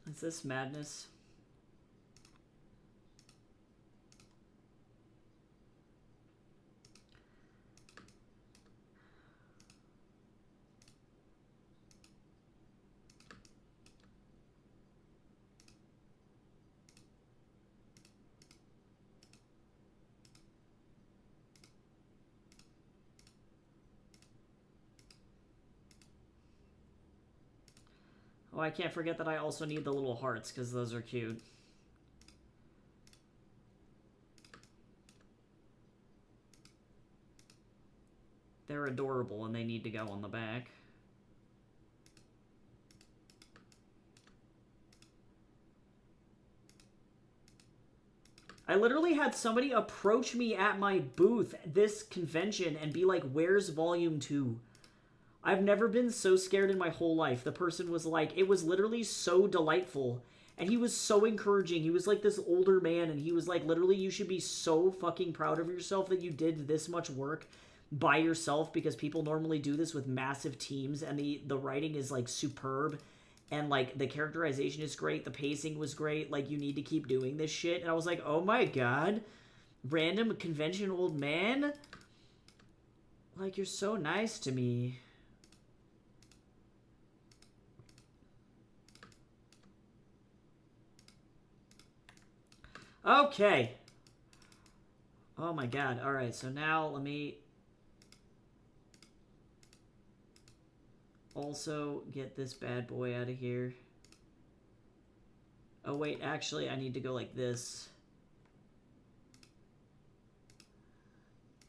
[SPEAKER 1] Is this madness? Oh, I can't forget that I also need the little hearts, because those are cute. They're adorable, and they need to go on the back. I literally had somebody approach me at my booth this convention and be like, "Where's volume 2?" I've never been so scared in my whole life. The person was like, it was literally so delightful. And he was so encouraging. He was like this older man, and he was like, literally, you should be so fucking proud of yourself that you did this much work by yourself, because people normally do this with massive teams, and the writing is like superb, and like the characterization is great, the pacing was great, like you need to keep doing this shit. And I was like, oh my god, random convention old man, like, you're so nice to me. Okay. Oh my god. Alright, so now let me also get this bad boy out of here. Oh wait, actually I need to go like this.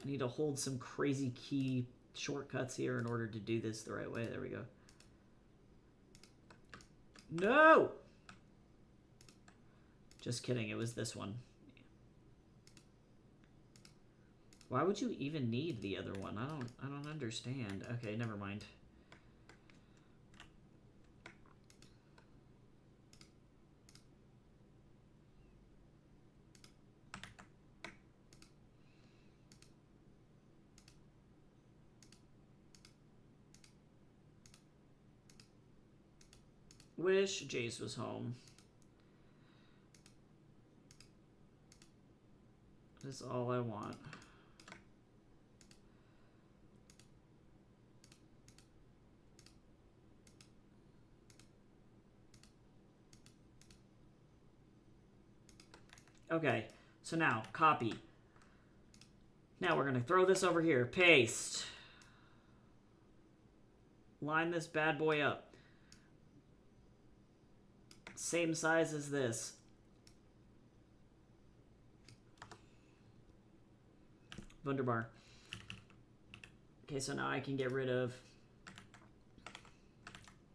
[SPEAKER 1] I need to hold some crazy key shortcuts here in order to do this the right way. There we go. No! Just kidding, it was this one. Why would you even need the other one? I don't understand. Okay, never mind. Wish Jace was home. That's all I want. Okay, so now, copy. Now we're going to throw this over here. Paste. Line this bad boy up. Same size as this. Wunderbar. Okay, so now I can get rid of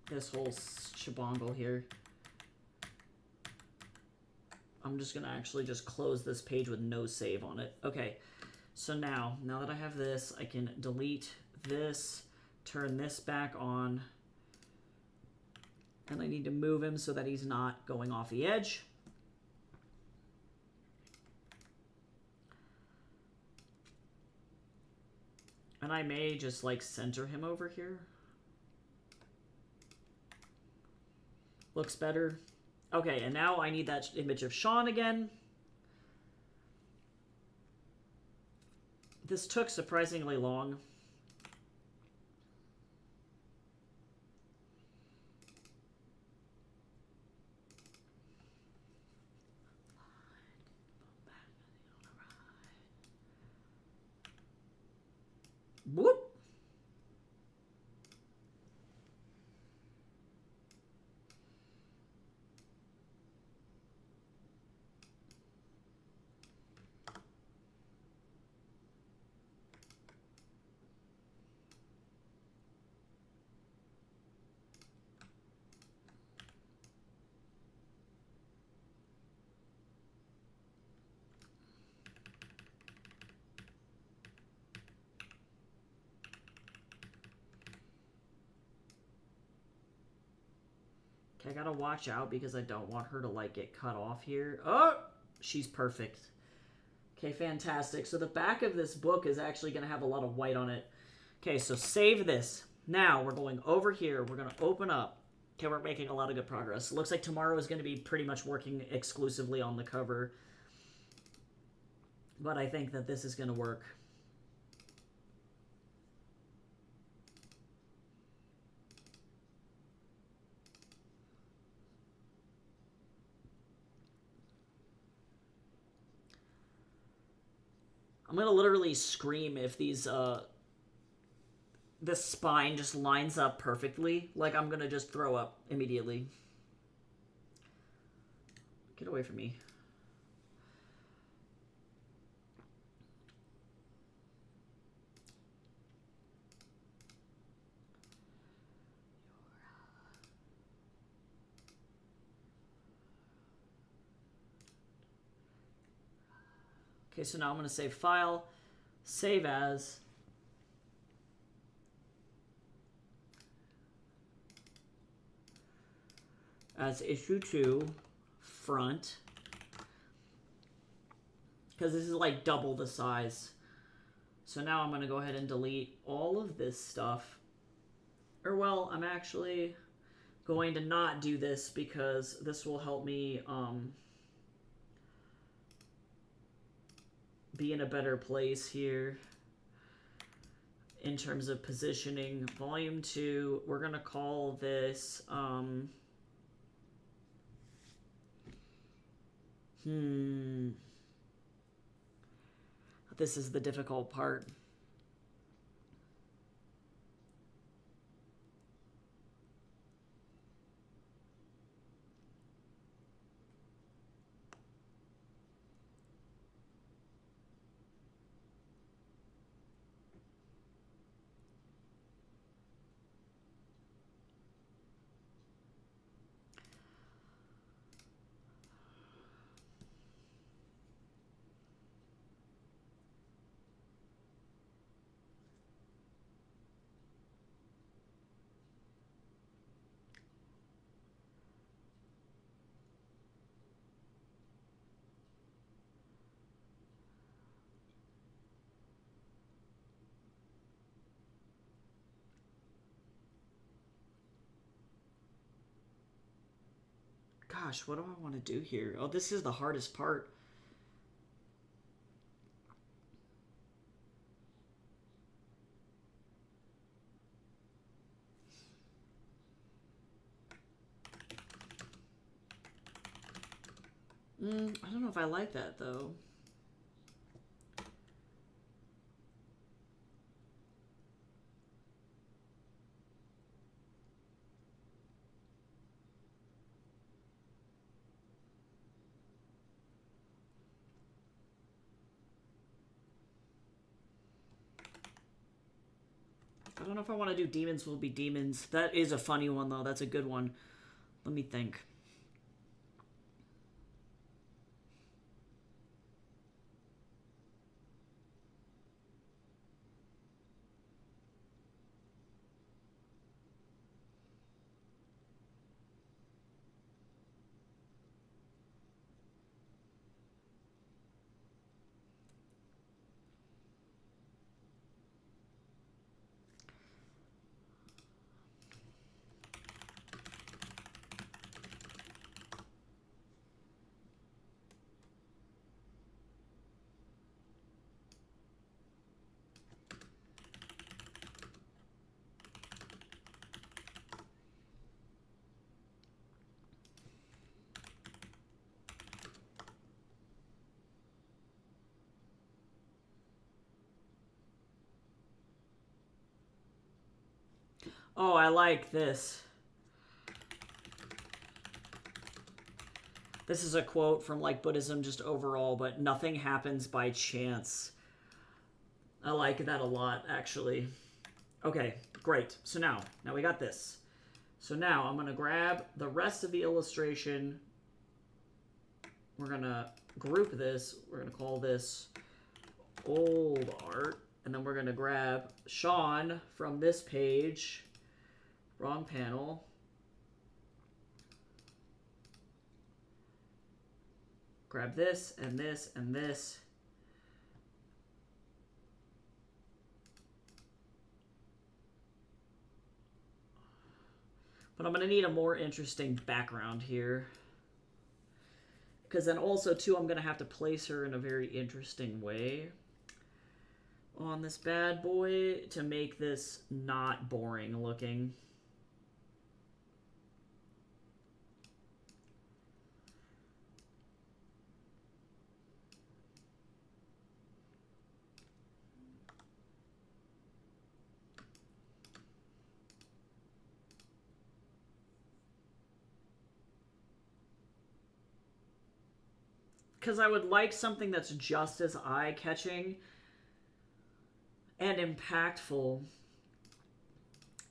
[SPEAKER 1] this whole shabongle here. I'm just going to actually just close this page with no save on it. Okay, so now that I have this, I can delete this, turn this back on, and I need to move him so that he's not going off the edge. And I may just like center him over here. Looks better. Okay, and now I need that image of Sean again. This took surprisingly long. Whoop. Okay, I gotta watch out because I don't want her to like get cut off here. Oh, she's perfect. Okay, fantastic. So the back of this book is actually gonna have a lot of white on it. Okay, so save this. Now we're going over here. We're gonna open up. Okay, we're making a lot of good progress. It looks like tomorrow is gonna be pretty much working exclusively on the cover. But I think that this is gonna work. I'm gonna literally scream if these this spine just lines up perfectly. Like I'm gonna just throw up immediately. Get away from me. Okay, so now I'm going to save file, save as, issue 2, front, because this is like double the size. So now I'm going to go ahead and delete all of this stuff. Or well, I'm actually going to not do this because this will help me be in a better place here in terms of positioning. Volume 2, we're going to call this This is the difficult part. Gosh, what do I want to do here? Oh, this is the hardest part. I don't know if I like that, though. I don't know if I want to do Demons Will Be Demons. That is a funny one, though. That's a good one. Let me think. Oh, I like this. This is a quote from like Buddhism just overall, but nothing happens by chance. I like that a lot, actually. Okay, great. So now we got this. So now I'm going to grab the rest of the illustration. We're going to group this. We're going to call this old art. And then we're going to grab Sean from this page. Wrong panel. Grab this and this and this. But I'm going to need a more interesting background here. Because then also, too, I'm going to have to place her in a very interesting way on this bad boy to make this not boring looking. Because I would like something that's just as eye-catching and impactful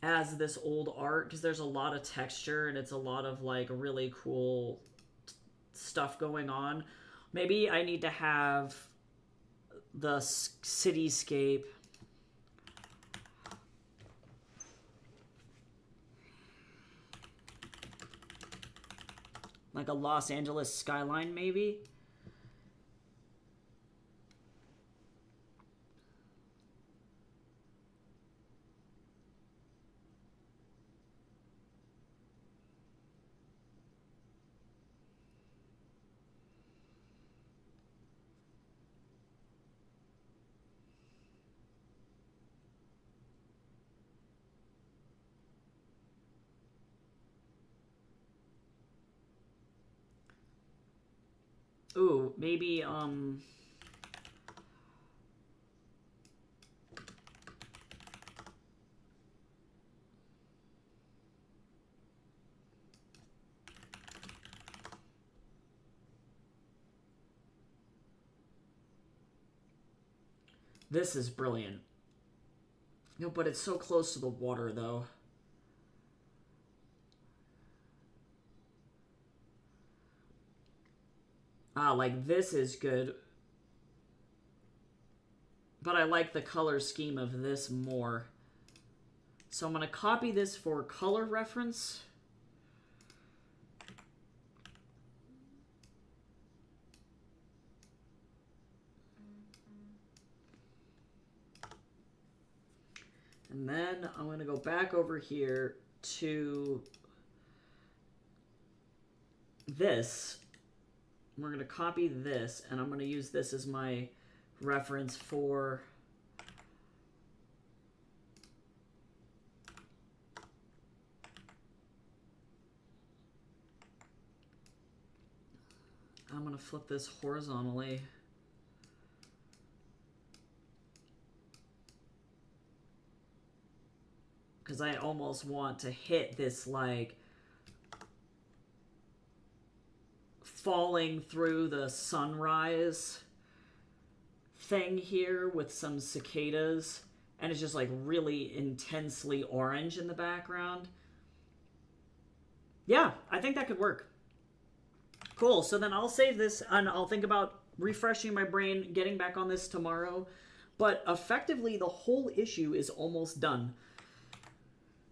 [SPEAKER 1] as this old art, because there's a lot of texture and it's a lot of like really cool stuff going on. Maybe I need to have the cityscape like a Los Angeles skyline, maybe. Ooh, maybe, this is brilliant. No, but it's so close to the water, though. Ah, like, this is good. But I like the color scheme of this more. So I'm going to copy this for color reference. And then I'm going to go back over here to this. We're going to copy this, and I'm going to use this as my reference for I'm going to flip this horizontally. Because I almost want to hit this, like, falling through the sunrise thing here with some cicadas. And it's just, like, really intensely orange in the background. Yeah, I think that could work. Cool, so then I'll save this, and I'll think about refreshing my brain, getting back on this tomorrow. But effectively, the whole issue is almost done.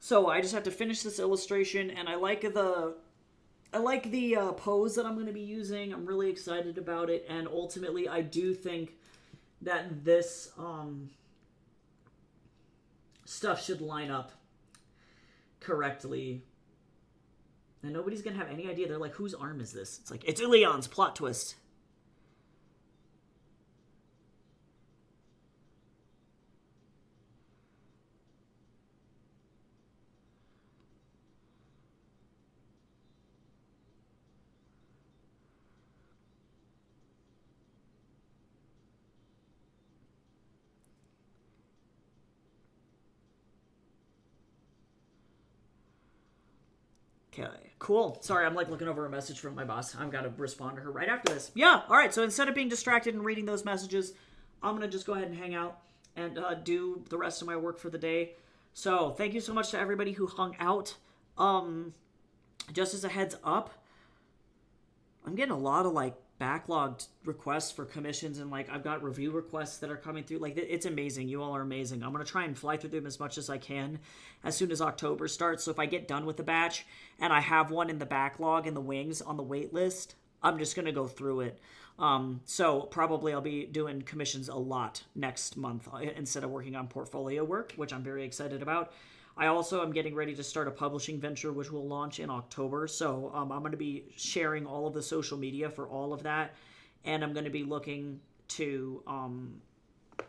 [SPEAKER 1] So I just have to finish this illustration, and I like the pose that I'm going to be using. I'm really excited about it, and ultimately I do think that this stuff should line up correctly. And nobody's going to have any idea. They're like, whose arm is this? It's like, it's Ilion's plot twist. Okay, cool. Sorry, I'm like looking over a message from my boss. I've got to respond to her right after this. Yeah, all right. So instead of being distracted and reading those messages, I'm going to just go ahead and hang out and do the rest of my work for the day. So thank you so much to everybody who hung out. Just as a heads up, I'm getting a lot of like backlogged requests for commissions, and like I've got review requests that are coming through. Like, it's amazing. You all are amazing. I'm going to try and fly through them as much as I can as soon as October starts. So if I get done with the batch and I have one in the backlog in the wings on the wait list, I'm just going to go through it. So probably I'll be doing commissions a lot next month instead of working on portfolio work, which I'm very excited about. I also am getting ready to start a publishing venture, which will launch in October. So I'm going to be sharing all of the social media for all of that. And I'm going to be looking to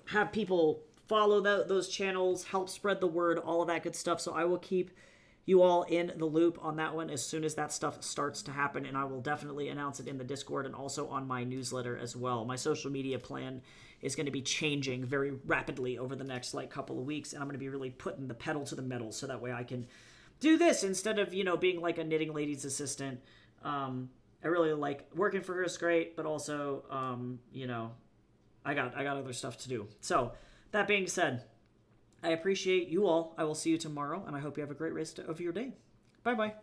[SPEAKER 1] have people follow those channels, help spread the word, all of that good stuff. So I will keep you all in the loop on that one as soon as that stuff starts to happen. And I will definitely announce it in the Discord and also on my newsletter as well. My social media plan is going to be changing very rapidly over the next like couple of weeks, and I'm going to be really putting the pedal to the metal so that way I can do this instead of, you know, being like a knitting lady's assistant. I really like working for her, is great, but also you know, I got other stuff to do. So that being said, I appreciate you all. I will see you tomorrow, and I hope you have a great rest of your day. Bye bye.